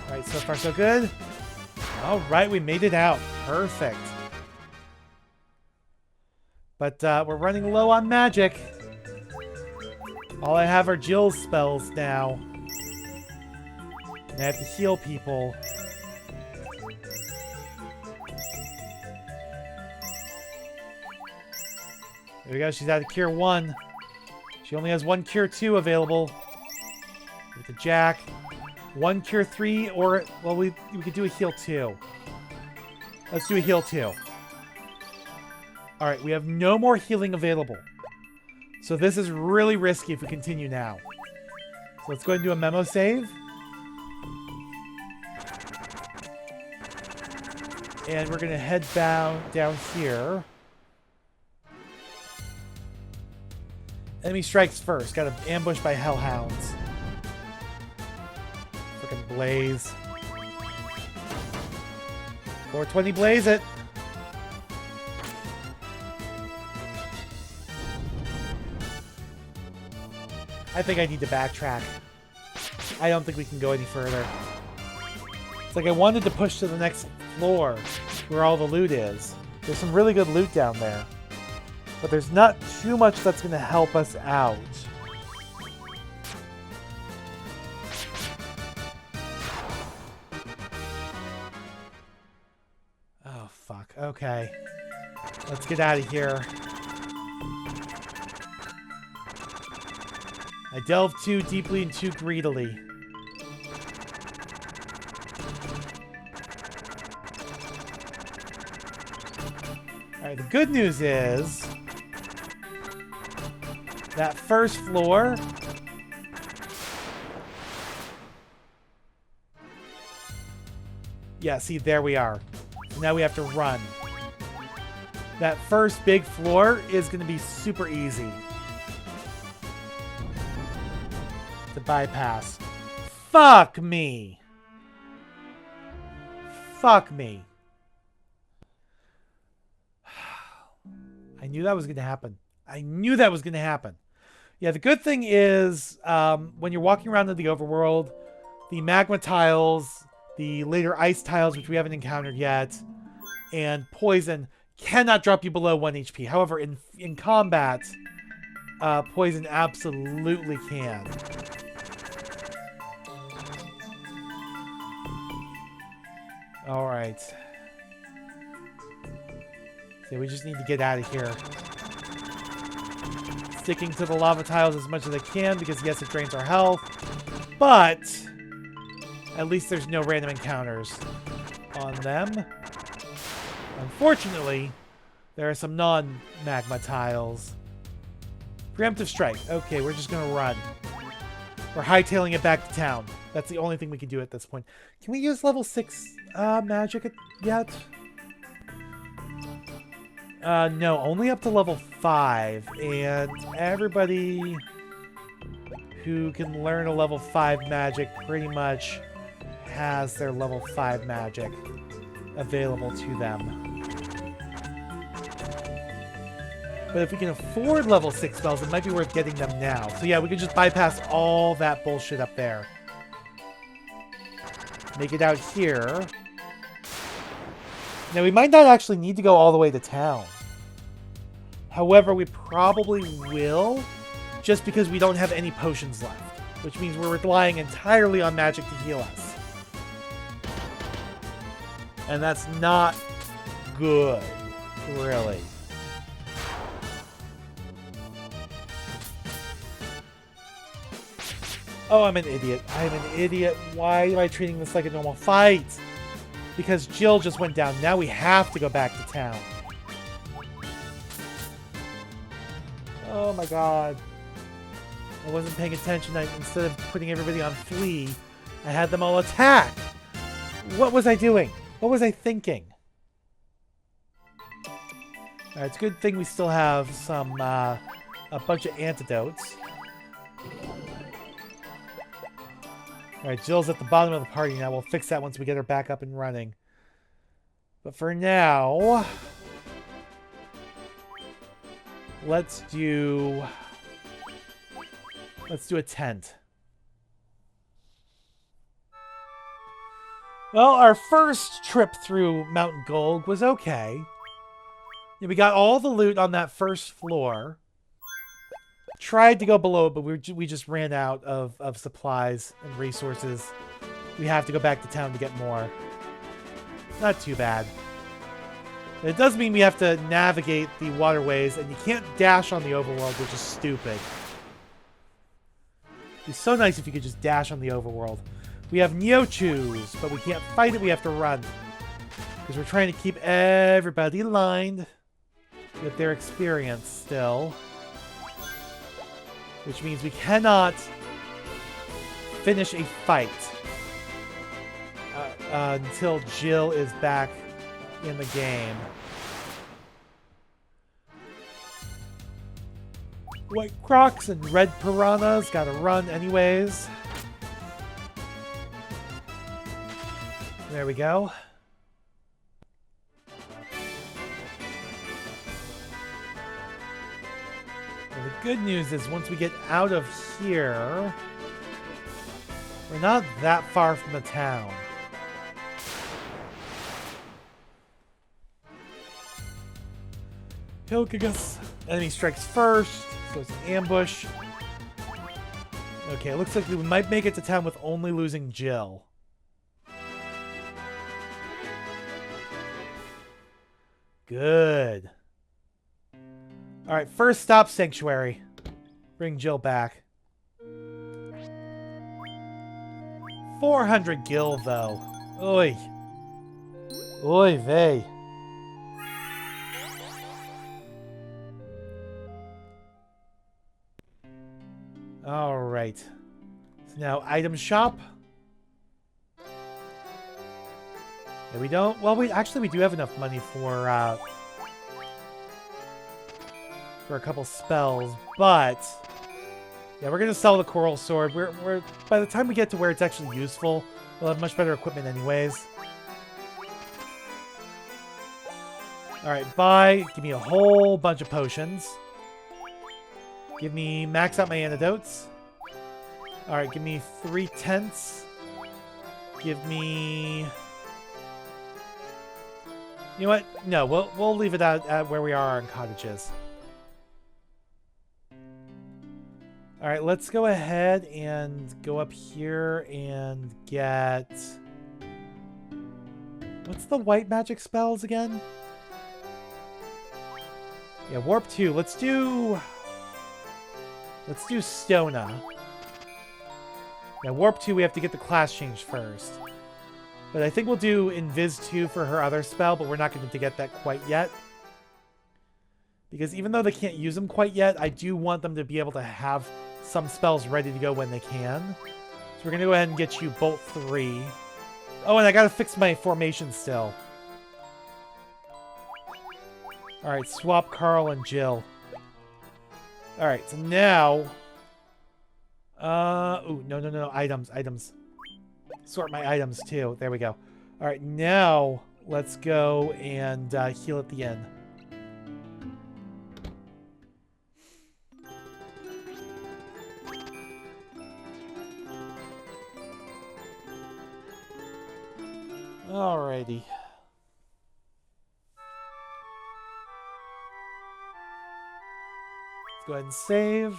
[SPEAKER 1] Alright, so far so good. Alright, we made it out. Perfect. But we're running low on magic. All I have are Jill's spells now. And I have to heal people. There we go. She's out of Cure 1. She only has 1 Cure 2 available. With the Jack. 1 Cure 3, or... Well, we could do a Heal 2. Let's do a Heal 2. Alright, we have no more healing available. So this is really risky if we continue now. So let's go ahead and do a memo save. And we're going to head down here. Enemy strikes first. Got ambushed by hellhounds. Frickin' blaze. 420 blaze it. I think I need to backtrack. I don't think we can go any further. It's like I wanted to push to the next floor where all the loot is. There's some really good loot down there. But there's not too much that's going to help us out. Oh, fuck. Okay. Let's get out of here. I delved too deeply and too greedily. Alright, the good news is that first floor yeah, see, there we are. Now we have to run. That first big floor is going to be super easy to bypass. Fuck me. Fuck me. I knew that was going to happen. I knew that was going to happen. Yeah, the good thing is when you're walking around in the overworld, the magma tiles, the later ice tiles, which we haven't encountered yet, and poison cannot drop you below 1 HP. However, in combat, poison absolutely can. Alright. So we just need to get out of here. Sticking to the lava tiles as much as I can, because yes, it drains our health. But at least there's no random encounters on them. Unfortunately, there are some non-magma tiles. Preemptive strike. Okay, we're just gonna run. We're hightailing it back to town. That's the only thing we can do at this point. Can we use level 6 magic yet? No, only up to level 5. And everybody who can learn a level 5 magic pretty much has their level 5 magic available to them. But if we can afford level 6 spells, it might be worth getting them now. So yeah, we can just bypass all that bullshit up there. Make it out here. Now, we might not actually need to go all the way to town. However, we probably will, just because we don't have any potions left. Which means we're relying entirely on magic to heal us. And that's not good, really. Oh, I'm an idiot. I'm an idiot. Why am I treating this like a normal fight? Because Jill just went down. Now we have to go back to town. Oh my god. I wasn't paying attention. Instead of putting everybody on flee, I had them all attack. What was I doing? What was I thinking? Alright, it's a good thing we still have some, a bunch of antidotes. Alright, Jill's at the bottom of the party now. We'll fix that once we get her back up and running. But for now, let's do a tent. Well, our first trip through Mount Gulg was okay. Yeah, we got all the loot on that first floor. Tried to go below it, but we just ran out of supplies and resources. We have to go back to town to get more. Not too bad. But it does mean we have to navigate the waterways, and you can't dash on the overworld, which is stupid. It'd be so nice if you could just dash on the overworld. We have Neochus, but we can't fight it, we have to run. Because we're trying to keep everybody lined with their experience still. Which means we cannot finish a fight until Jill is back in the game. White Crocs and red piranhas gotta run anyways. There we go. And the good news is once we get out of here, we're not that far from the town. Hilkigus. Enemy strikes first, so it's an ambush. Okay, it looks like we might make it to town with only losing Jill. Good. Alright, first stop, Sanctuary. Bring Jill back. 400 gil, though. Oy. Oy vey. Alright. So now, item shop. Yeah, we don't... Well, we do have enough money for a couple spells, but... Yeah, we're gonna sell the Coral Sword. We're by the time we get to where it's actually useful, we'll have much better equipment anyways. Alright, buy. Give me a whole bunch of potions. Give me... Max out my antidotes. Alright, give me 3 tents. Give me... You know what? No, we'll leave it at where we are in cottages. Alright, let's go ahead and go up here and get... What's the white magic spells again? Yeah, Warp 2. Let's do Stona. Yeah, Warp 2, we have to get the class change first. But I think we'll do Invis 2 for her other spell, but we're not going to get that quite yet. Because even though they can't use them quite yet, I do want them to be able to have some spells ready to go when they can. So we're going to go ahead and get you Bolt 3. Oh, and I got to fix my formation still. Alright, swap Carl and Jill. Alright, so now... Ooh, no. Items. Sort my items, too. There we go. Alright, now let's go and heal at the inn. Alrighty. Let's go ahead and save.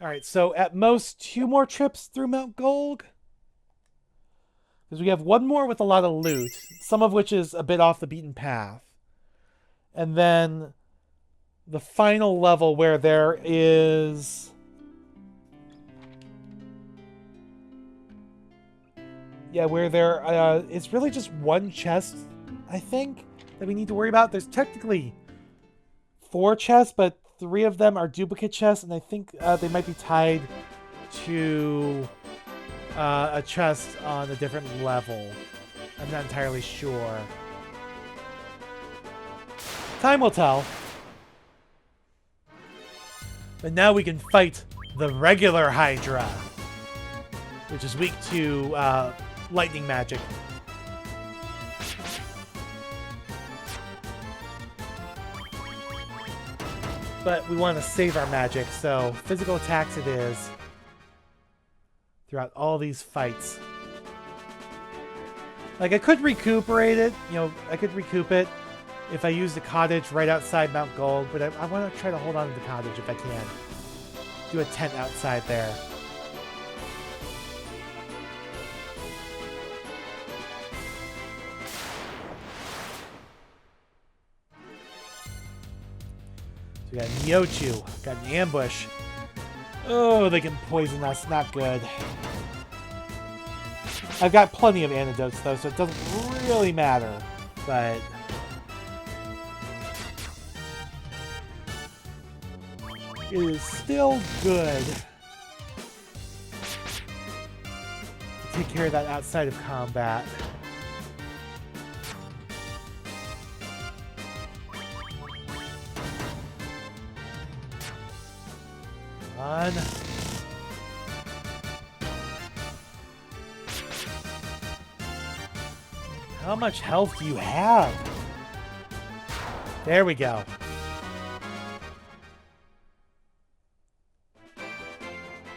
[SPEAKER 1] Alright, so at most 2 more trips through Mount Gulg. Because we have 1 more with a lot of loot, some of which is a bit off the beaten path. And then the final level where there is... Yeah, where there it's really just 1 chest, I think, that we need to worry about. There's technically 4 chests, but 3 of them are duplicate chests, and I think they might be tied to a chest on a different level. I'm not entirely sure. Time will tell. But now we can fight the regular Hydra, which is weak to lightning magic. But we want to save our magic, so physical attacks it is throughout all these fights. Like, I could recuperate it. You know, I could recoup it if I use the cottage right outside Mount Gulg, but I want to try to hold on to the cottage if I can. Do a tent outside there. So we got Mewtwo. Got an ambush. Oh, they can poison us. Not good. I've got plenty of antidotes, though, so it doesn't really matter. But it is still good to take care of that outside of combat. On. How much health do you have? There we go.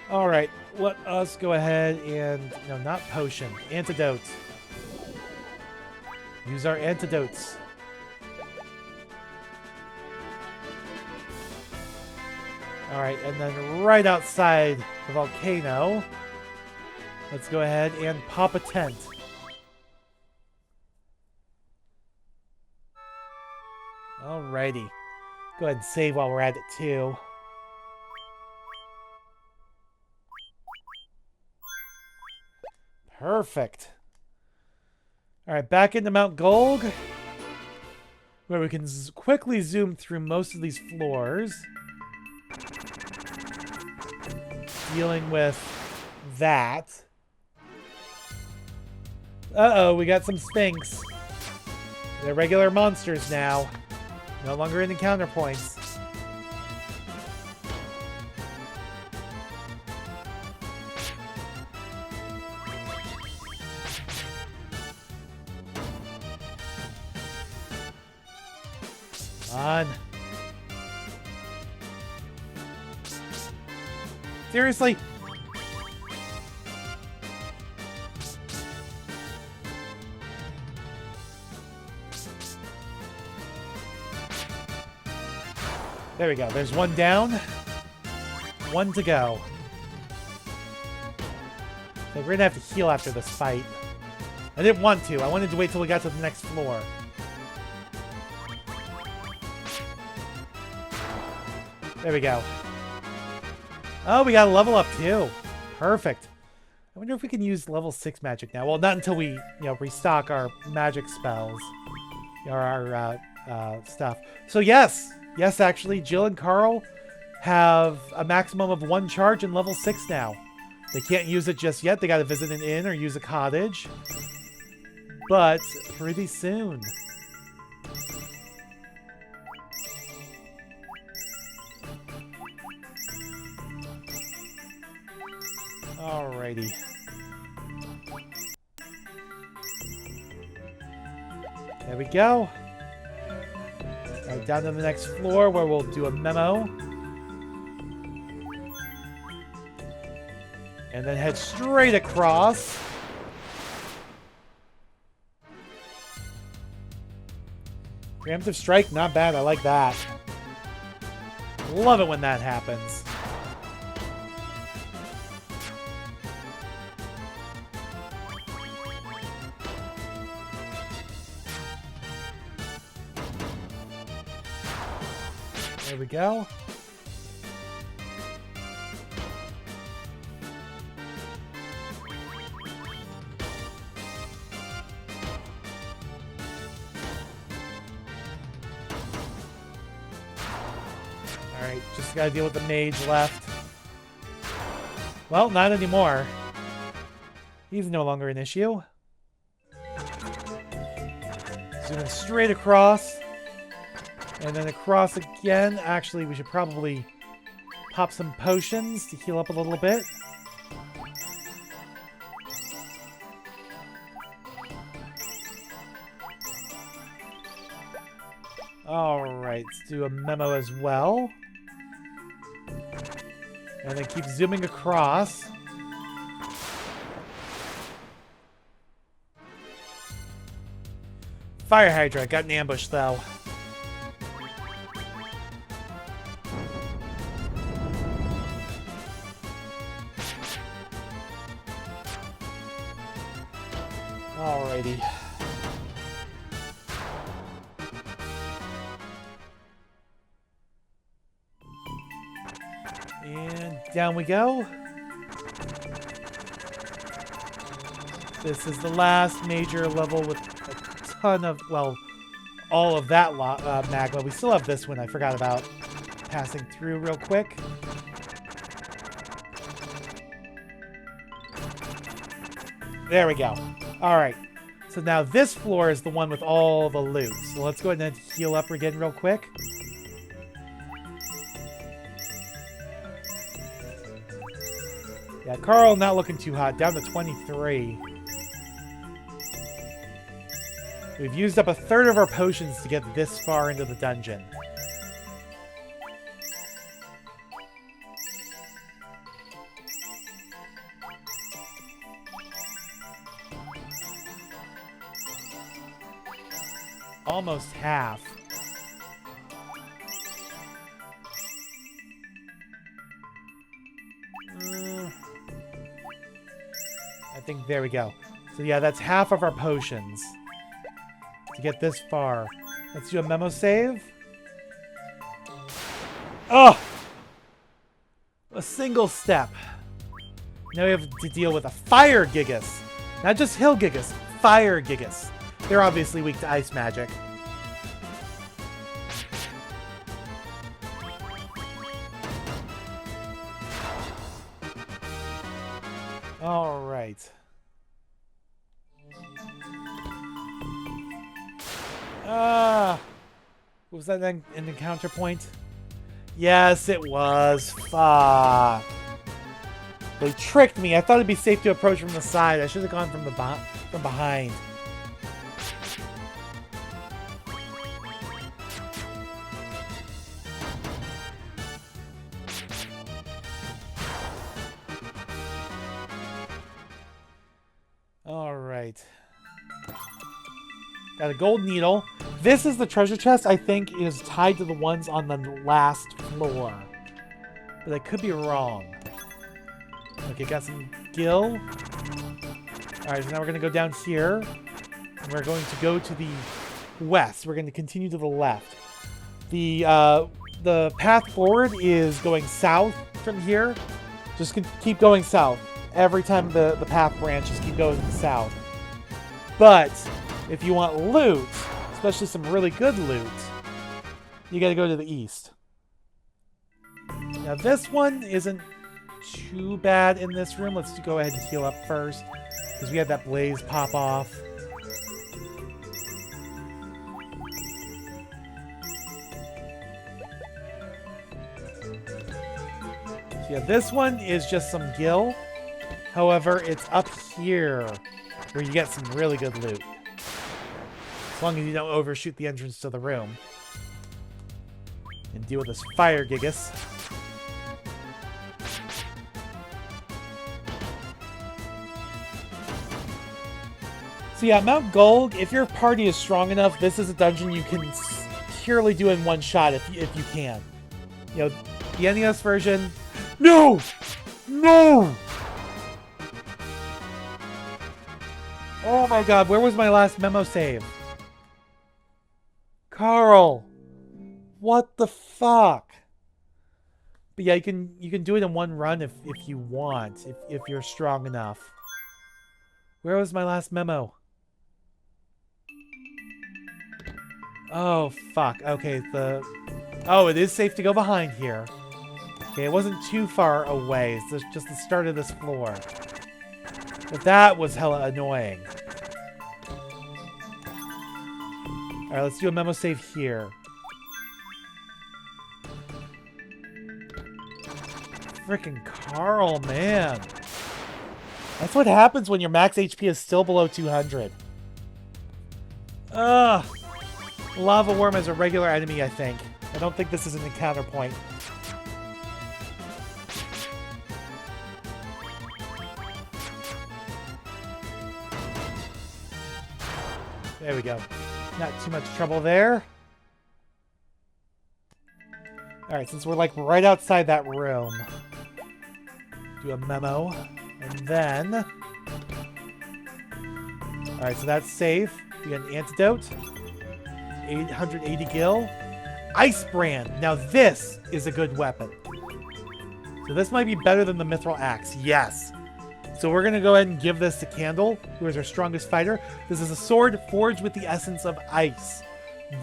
[SPEAKER 1] All right, let us go ahead and, no, not potion, antidotes. Use our antidotes. All right, and then right outside the volcano, let's go ahead and pop a tent. Alrighty. Go ahead and save while we're at it, too. Perfect. Alright, back into Mount Gulg, where we can quickly zoom through most of these floors. Dealing with that. Uh-oh, we got some Sphinx. They're regular monsters now. No longer in the counterpoints. On. Seriously? There we go. There's one down. One to go. So we're going to have to heal after this fight. I didn't want to. I wanted to wait till we got to the next floor. There we go. Oh, we got a level up too. Perfect. I wonder if we can use level 6 magic now. Well, not until we, you know, restock our magic spells. Or our stuff. So yes. Yes, actually, Jill and Carl have a maximum of 1 charge in level 6 now. They can't use it just yet. They got to visit an inn or use a cottage. But pretty soon. Alrighty. There we go. Right, down to the next floor where we'll do a memo. And then head straight across. Preemptive strike, not bad. I like that. Love it when that happens. There we go. Alright, just gotta deal with the mage left. Well, not anymore. He's no longer an issue. Zooming straight across. And then across again. Actually, we should probably pop some potions to heal up a little bit. Alright, let's do a memo as well. And then keep zooming across. Fire hydrant got an ambush though. Alrighty. And down we go. This is the last major level with a ton of, well, all of that magma. We still have this one I forgot about passing through real quick. There we go. Alright. So now this floor is the one with all the loot. So let's go ahead and heal up again real quick. Yeah, Carl not looking too hot. Down to 23. We've used up a third of our potions to get this far into the dungeon. Almost half. I think there we go. So yeah, that's half of our potions to get this far. Let's do a memo save. Oh! A single step. Now we have to deal with a fire Gigas. Not just hill Gigas, fire Gigas. They're obviously weak to ice magic. Alright. Was that an encounter point? Yes, it was. Fuck. They tricked me. I thought it'd be safe to approach from the side. I should have gone from behind. Alright. Got a gold needle. This is the treasure chest, I think, is tied to the ones on the last floor. But I could be wrong. Okay, got some gil. Alright, so now we're going to go down here. And we're going to go to the west. We're going to continue to the left. The path forward is going south from here. Just keep going south. Every time the path branches, keep going south. But if you want loot, especially some really good loot, you gotta go to the east. Now this one isn't too bad in this room. Let's go ahead and heal up first, because we had that blaze pop off. So yeah, this one is just some gil. However, it's up here where you get some really good loot. As long as you don't overshoot the entrance to the room. And deal with this fire Gigas. So yeah, Mount Gulg, if your party is strong enough, this is a dungeon you can purely do in one shot if you can. You know, the NES version... No! No! Oh my god, where was my last memo save? Carl! What the fuck? But yeah, you can do it in one run if you want, if you're strong enough. Where was my last memo? Oh, fuck. Okay, oh, it is safe to go behind here. Okay, it wasn't too far away. It's just the start of this floor. But that was hella annoying. Alright, let's do a memo save here. Frickin' Carl, man. That's what happens when your max HP is still below 200. Ugh. Lava Worm is a regular enemy, I think. I don't think this is an encounter point. There we go. Not too much trouble there. Alright, since we're like right outside that room, do a memo. And then... Alright, so that's safe. We got an antidote. 880 gil. Ice Brand. Now this is a good weapon. So this might be better than the Mithril Axe. Yes. So we're going to go ahead and give this to Candle, who is our strongest fighter. This is a sword forged with the essence of ice.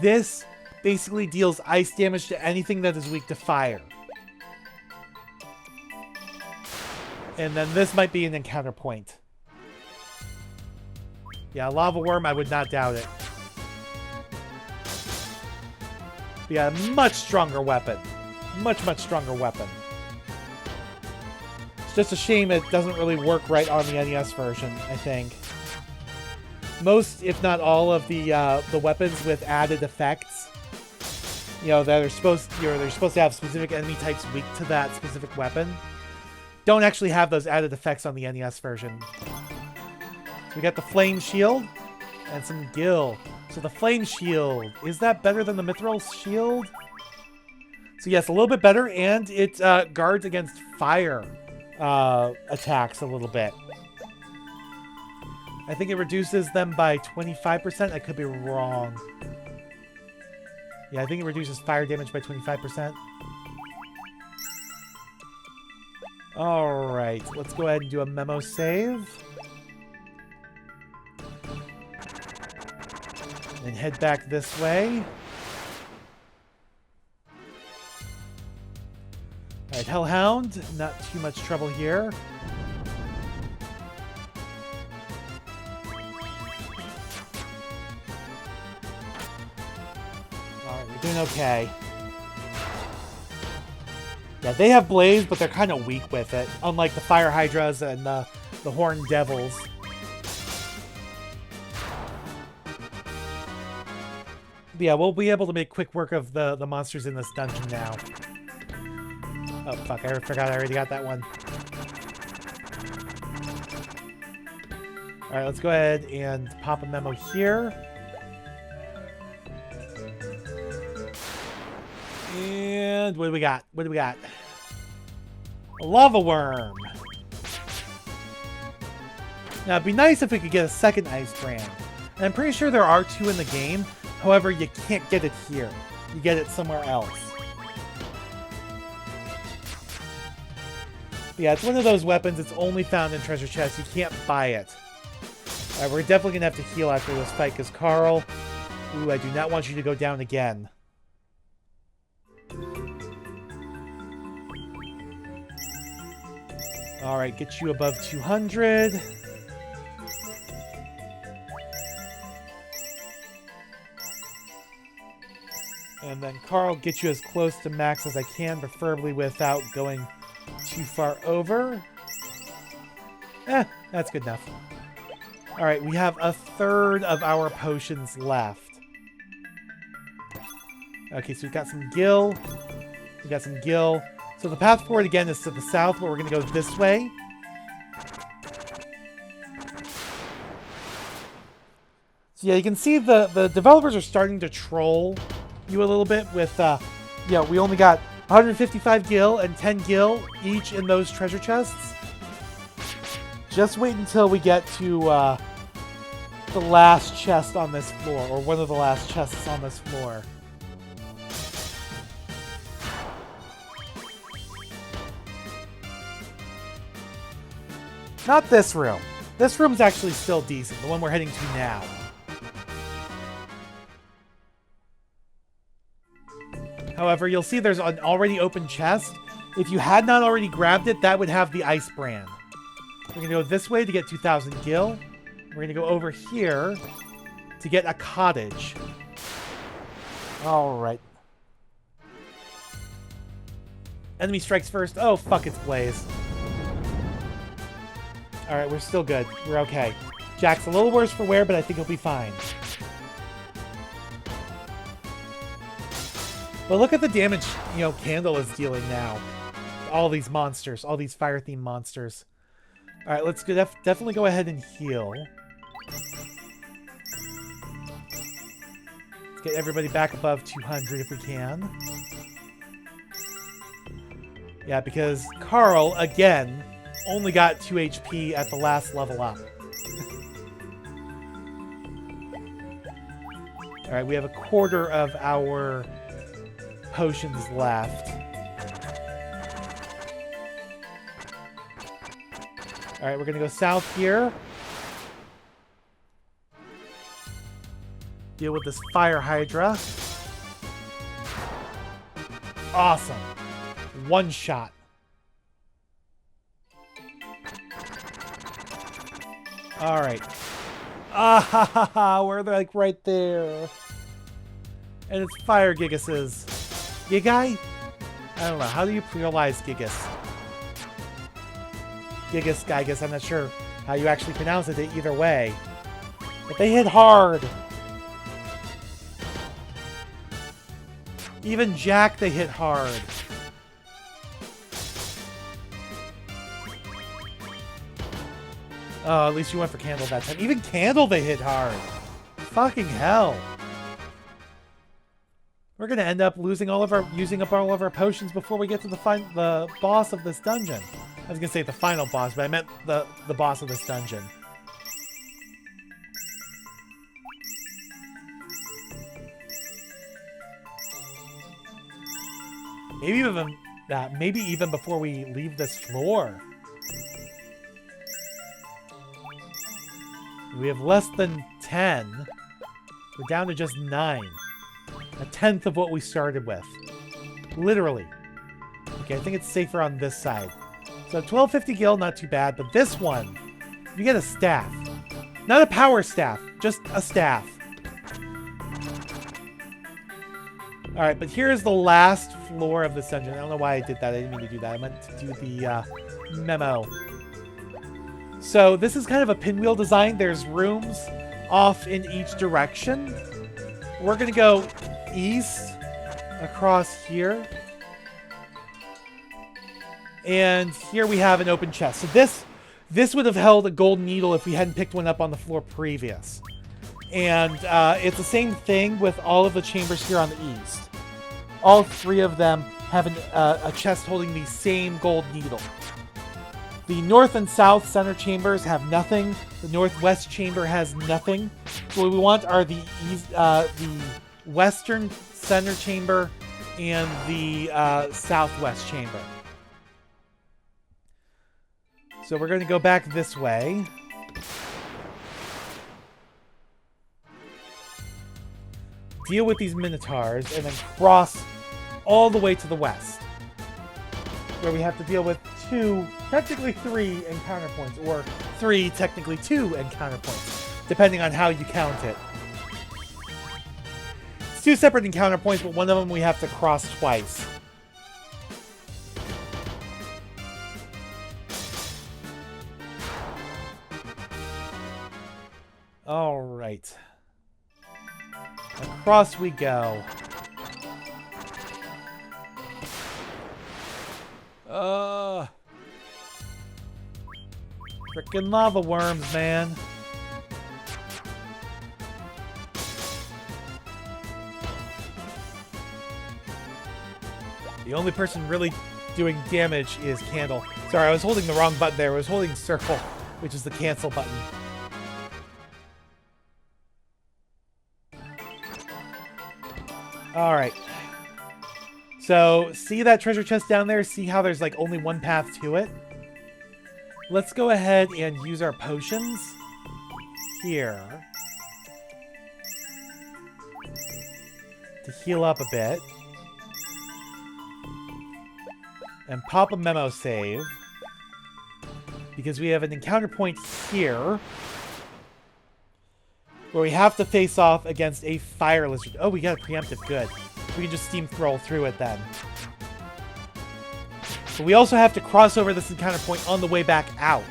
[SPEAKER 1] This basically deals ice damage to anything that is weak to fire. And then this might be an encounter point. Yeah, Lava Worm, I would not doubt it. But yeah, much stronger weapon. Much stronger weapon. It's just a shame it doesn't really work right on the NES version, I think. Most, if not all, of the weapons with added effects, you know, that are supposed, they're supposed to have specific enemy types weak to that specific weapon, don't actually have those added effects on the NES version. So we got the Flame Shield and some Gil. So the Flame Shield, is that better than the Mithril Shield? So yes, a little bit better, and it guards against fire attacks a little bit. I think it reduces them by 25%. I could be wrong. Yeah, I think it reduces fire damage by 25%. Alright, let's go ahead and do a memo save. And head back this way. Alright, Hellhound. Not too much trouble here. Alright, we're doing okay. Yeah, they have Blaze, but they're kind of weak with it. Unlike the Fire Hydras and the Horned Devils. But yeah, we'll be able to make quick work of the monsters in this dungeon now. Oh, fuck, I forgot I already got that one. Alright, let's go ahead and pop a memo here. And what do we got? What do we got? A Lava Worm. Now, it'd be nice if we could get a second Ice Brand. And I'm pretty sure there are 2 in the game. However, you can't get it here. You get it somewhere else. But yeah, it's one of those weapons. It's only found in treasure chests. You can't buy it. Alright, we're definitely going to have to heal after this fight, because Carl... Ooh, I do not want you to go down again. Alright, get you above 200. And then Carl, get you as close to max as I can, preferably without going too far over. That's good enough. Alright, we have a third of our potions left. Okay, so we've got some Gil. We got some Gil. So the path forward again is to the south, but we're going to go this way. So yeah, you can see the developers are starting to troll you a little bit with, yeah, we only got 155 gil and 10 gil each in those treasure chests. Just wait until we get to the last chest on this floor, or one of the last chests on this floor. Not this room. This room's actually still decent, the one we're heading to now. However, you'll see there's an already open chest. If you had not already grabbed it, that would have the Ice Brand. We're going to go this way to get 2,000 gil. We're going to go over here to get a cottage. Alright. Enemy strikes first. Oh, fuck, it's Blaze. Alright, we're still good. We're okay. Jack's a little worse for wear, but I think he'll be fine. But look at the damage, you know, Candle is dealing now. All these monsters, all these fire-themed monsters. Alright, let's definitely go ahead and heal. Get everybody back above 200 if we can. Yeah, because Carl, again, only got 2 HP at the last level up. Alright, we have a quarter of our potions left. Alright, we're going to go south here. Deal with this fire hydra. Awesome. One shot. Alright. Ah ha ha ha, we're like right there. And it's fire Gigases. Gigai? I don't know. How do you realize Gigas? Gigas, Gigas, I'm not sure how you actually pronounce it either way. But they hit hard. Even Jack, they hit hard. Oh, at least you went for Candle that time. Even Candle, they hit hard. Fucking hell. We're gonna end up using up all of our potions before we get to the boss of this dungeon. I was gonna say the final boss, but I meant the boss of this dungeon. Maybe even before we leave this floor. We have less than 10. We're down to just 9. A tenth of what we started with. Literally. Okay, I think it's safer on this side. So 1250 gil, not too bad. But this one, you get a staff. Not a power staff, just a staff. Alright, but here's the last floor of this dungeon. I don't know why I did that. I didn't mean to do that. I meant to do the memo. So this is kind of a pinwheel design. There's rooms off in each direction. We're going to go east across here. And here we have an open chest. So this would have held a gold needle if we hadn't picked one up on the floor previous. And it's the same thing with all of the chambers here on the east. All 3 of them have a chest holding the same gold needle. The north and south center chambers have nothing. The northwest chamber has nothing. So what we want are the western center chamber and the southwest chamber. So we're going to go back this way. Deal with these minotaurs and then cross all the way to the west, where we have to deal with 2, technically 3 encounter points, or 3, technically 2 encounter points, depending on how you count it. It's 2 separate encounter points, but one of them we have to cross twice. All right. Across we go. Frickin' lava worms, man. The only person really doing damage is Candle. Sorry, I was holding the wrong button there. I was holding circle, which is the cancel button. Alright. So, see that treasure chest down there? See how there's like only one path to it? Let's go ahead and use our potions here to heal up a bit. And pop a memo save. Because we have an encounter point here where we have to face off against a fire lizard. Oh, we got a preemptive. Good. We can just steam throw through it then. But we also have to cross over this encounter point on the way back out.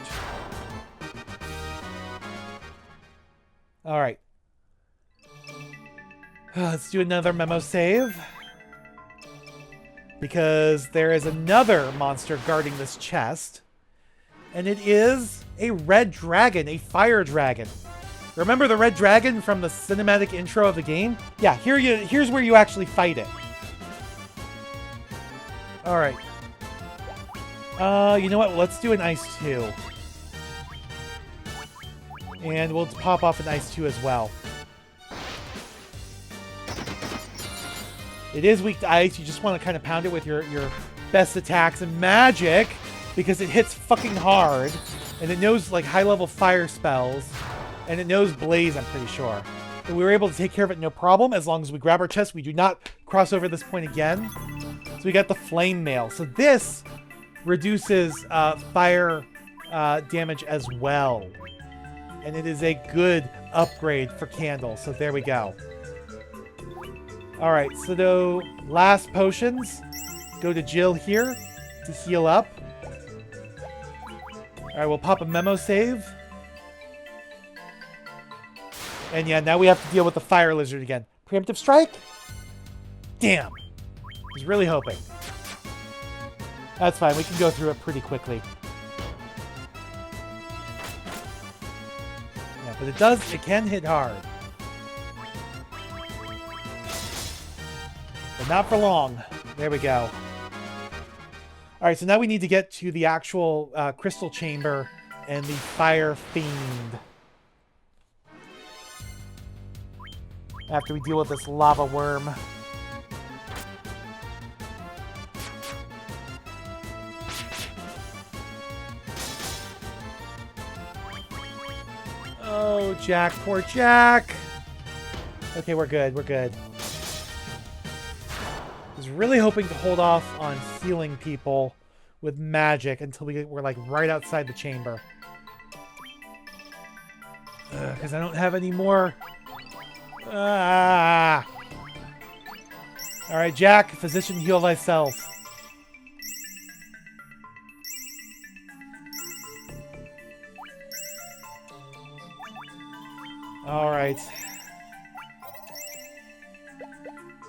[SPEAKER 1] Alright. Let's do another memo save. Because there is another monster guarding this chest. And it is a red dragon, a fire dragon. Remember the red dragon from the cinematic intro of the game? Yeah, here's where you actually fight it. Alright. You know what? Let's do an Ice 2. And we'll pop off an Ice 2 as well. It is weak to ice. You just want to kind of pound it with your best attacks and magic because it hits fucking hard. And it knows like high-level fire spells. And it knows blaze, I'm pretty sure. And we were able to take care of it no problem as long as we grab our chest. We do not cross over this point again. So we got the flame mail. So this reduces fire damage as well. And it is a good upgrade for candles. So there we go. Alright, so the last potions go to Jill here to heal up. Alright, we'll pop a memo save. And yeah, now we have to deal with the fire lizard again. Preemptive strike? Damn. I was really hoping. That's fine, we can go through it pretty quickly. Yeah, but it can hit hard. But not for long. There we go. Alright, so now we need to get to the actual crystal chamber and the fire fiend. After we deal with this lava worm. Oh, Jack. Poor Jack. Okay, we're good. We're good. I was really hoping to hold off on healing people with magic until we're like right outside the chamber. Because I don't have any more. Alright, Jack, physician, heal thyself. Alright.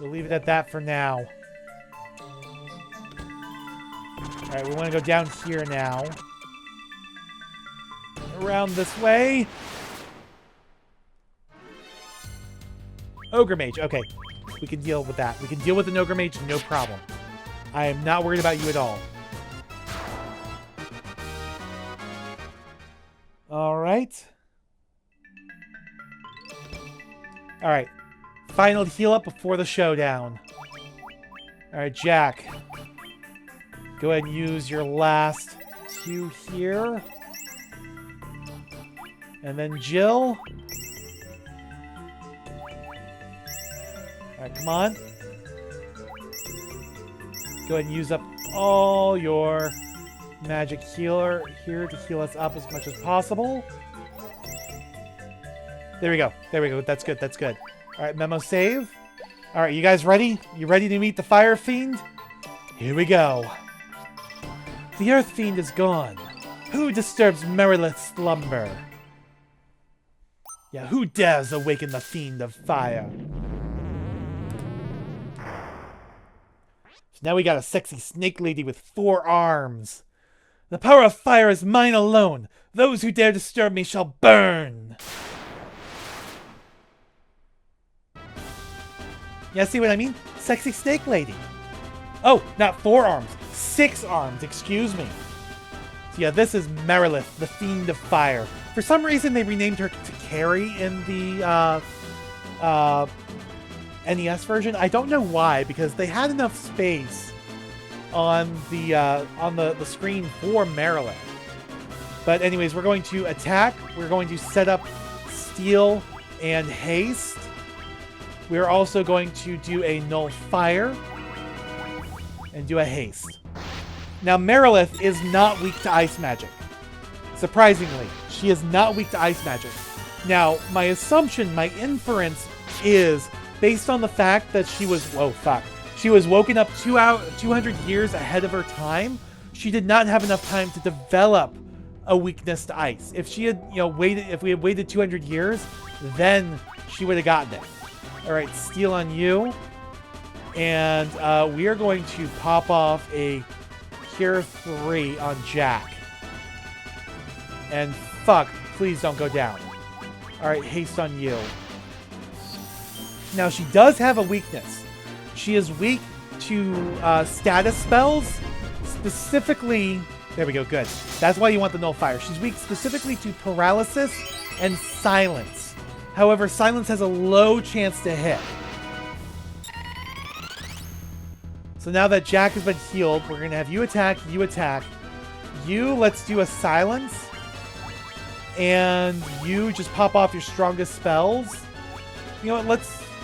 [SPEAKER 1] We'll leave it at that for now. Alright, we want to go down here now. Around this way. Ogre Mage. Okay. We can deal with that. We can deal with an Ogre Mage, no problem. I am not worried about you at all. Alright. Alright. Final heal up before the showdown. Alright, Jack. Go ahead and use your last 2 here. And then Jill. Alright, come on. Go ahead and use up all your magic healer here to heal us up as much as possible. There we go. There we go. That's good. That's good. Alright, memo save. Alright, you guys ready? You ready to meet the Fire Fiend? Here we go. The Earth Fiend is gone. Who disturbs Marilith's slumber? Yeah, who dares awaken the Fiend of Fire? So now we got a sexy snake lady with 4 arms. The power of fire is mine alone. Those who dare disturb me shall burn. Yeah, see what I mean? Sexy snake lady. Oh, not 4 arms. 6 arms, excuse me. So yeah, this is Marilith, the Fiend of Fire. For some reason, they renamed her to Carrie in the NES version. I don't know why, because they had enough space on the screen for Marilith. But anyways, we're going to attack. We're going to set up Steal and Haste. We're also going to do a Null Fire and do a Haste. Now, Marilith is not weak to ice magic. Surprisingly, she is not weak to ice magic. Now, my assumption, my inference is based on the fact that she was... Whoa, fuck. She was woken up 200 years ahead of her time. She did not have enough time to develop a weakness to ice. If she had, waited... If we had waited 200 years, then she would have gotten it. Alright, Steal on you. And we are going to pop off a Cure 3 on Jack. And fuck, please don't go down. Alright, haste on you. Now, she does have a weakness. She is weak to status spells. Specifically... There we go, good. That's why you want the nullifier. She's weak specifically to paralysis and silence. However, silence has a low chance to hit. So now that Jack has been healed, we're going to have you attack, you attack. You, let's do a silence. And you just pop off your strongest spells. You know what,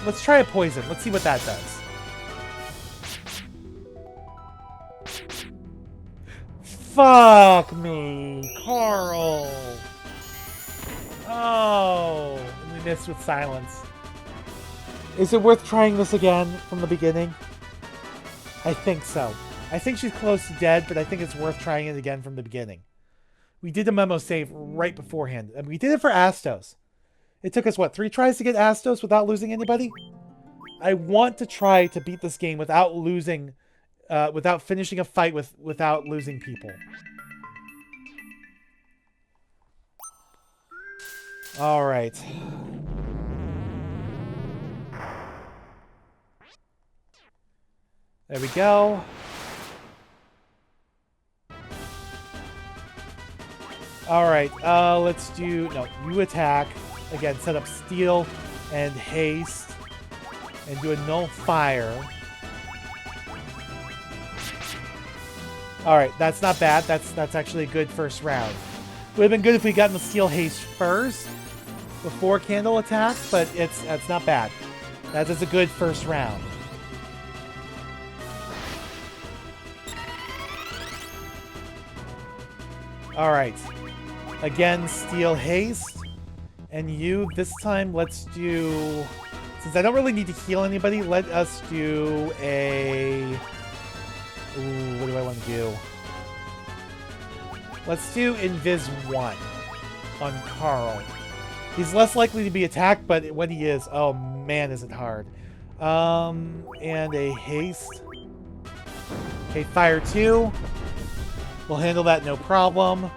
[SPEAKER 1] let's try a poison. Let's see what that does. Fuck me, Carl. Oh, and we missed with silence. Is it worth trying this again from the beginning? I think so. I think she's close to dead, but I think it's worth trying it again from the beginning. We did a memo save right beforehand, and we did it for Astos. It took us, what, 3 tries to get Astos without losing anybody? I want to try to beat this game without losing, without finishing a fight without losing people. All right. There we go. All right, let's do... No, you attack. Again, set up steal and haste. And do a null fire. All right, that's not bad. That's actually a good first round. Would have been good if we gotten the steal haste first before candle attack, but that's not bad. That is a good first round. All right. Again, steal haste. And you, this time, let's do... Since I don't really need to heal anybody, let us do a... Ooh, what do I want to do? Let's do Invis 1 on Carl. He's less likely to be attacked, but when he is, oh man, is it hard. And a haste. Okay, fire 2. We'll handle that no problem.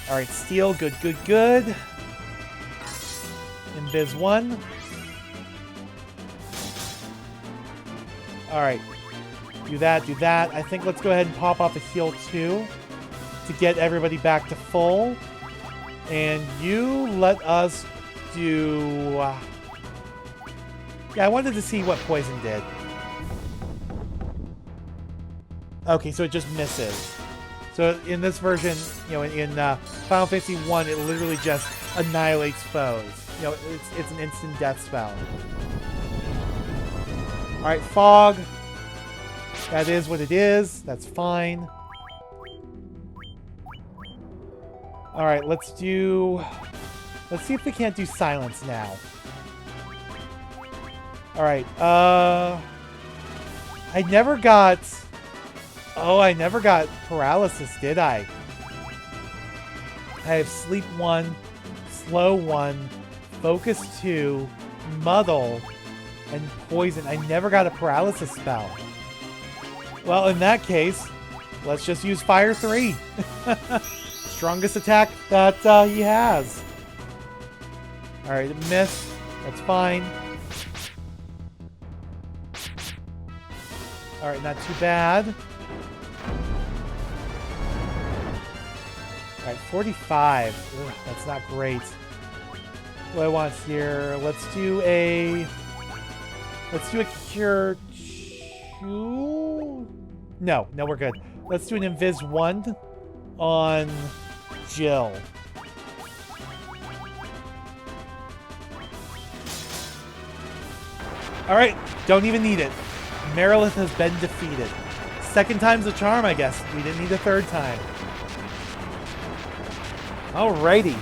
[SPEAKER 1] Alright, steal. Good, good, good. Invis 1. Alright. Do that, do that. I think let's go ahead and pop off a heal 2 to get everybody back to full. And you let us do... Yeah, I wanted to see what poison did. Okay, so it just misses. So in this version, you know, in Final Fantasy 1, it literally just annihilates foes. You know, it's an instant death spell. Alright, fog. That is what it is. That's fine. Alright, let's see if we can't do silence now. Alright, I never got paralysis, did I? I have sleep 1, slow 1, focus 2, muddle, and poison. I never got a paralysis spell. Well, in that case, let's just use fire 3. Strongest attack that he has. Alright, it missed. That's fine. Alright, not too bad. Alright, 45. Ugh, that's not great. What do I want here? Let's do a cure 2? No, we're good. Let's do an Invis 1 on Jill. Alright, don't even need it. Marilith has been defeated. Second time's a charm, I guess. We didn't need a third time. Alrighty.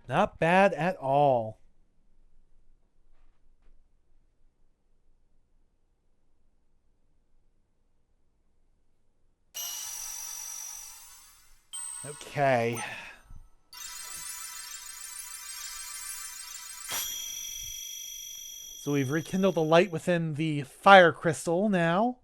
[SPEAKER 1] Not bad at all. Okay. So we've rekindled the light within the fire crystal now.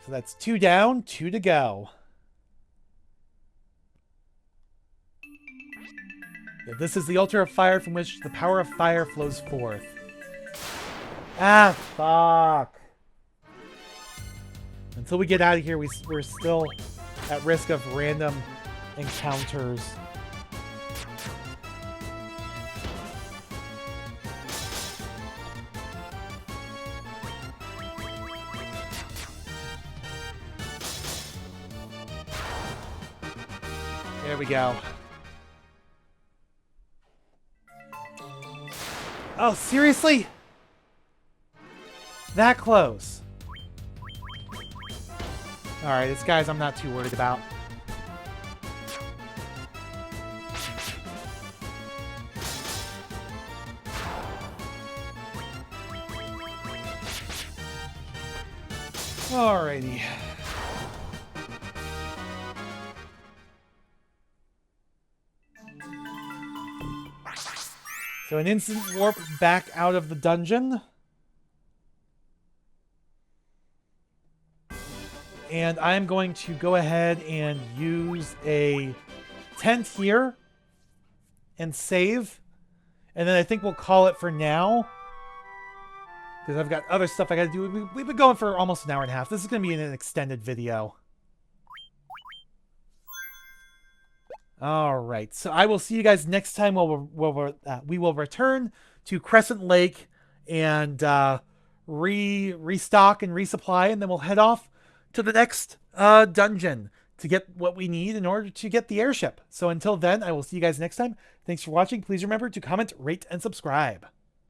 [SPEAKER 1] So that's 2 down, 2 to go. Yeah, this is the altar of fire from which the power of fire flows forth. Ah, fuck. Until we get out of here, we're still at risk of random encounters. There we go. Oh, seriously? That close. Alright, this guys I'm not too worried about. Alrighty. So an instant warp back out of the dungeon. And I'm going to go ahead and use a tent here and save. And then I think we'll call it for now. Because I've got other stuff I got to do. We've been going for almost an hour and a half. This is going to be an extended video. All right. So I will see you guys next time. We will return to Crescent Lake and restock and resupply. And then we'll head off to the next dungeon to get what we need in order to get the airship. So until then, I will see you guys next time. Thanks for watching. Please remember to comment, rate, and subscribe.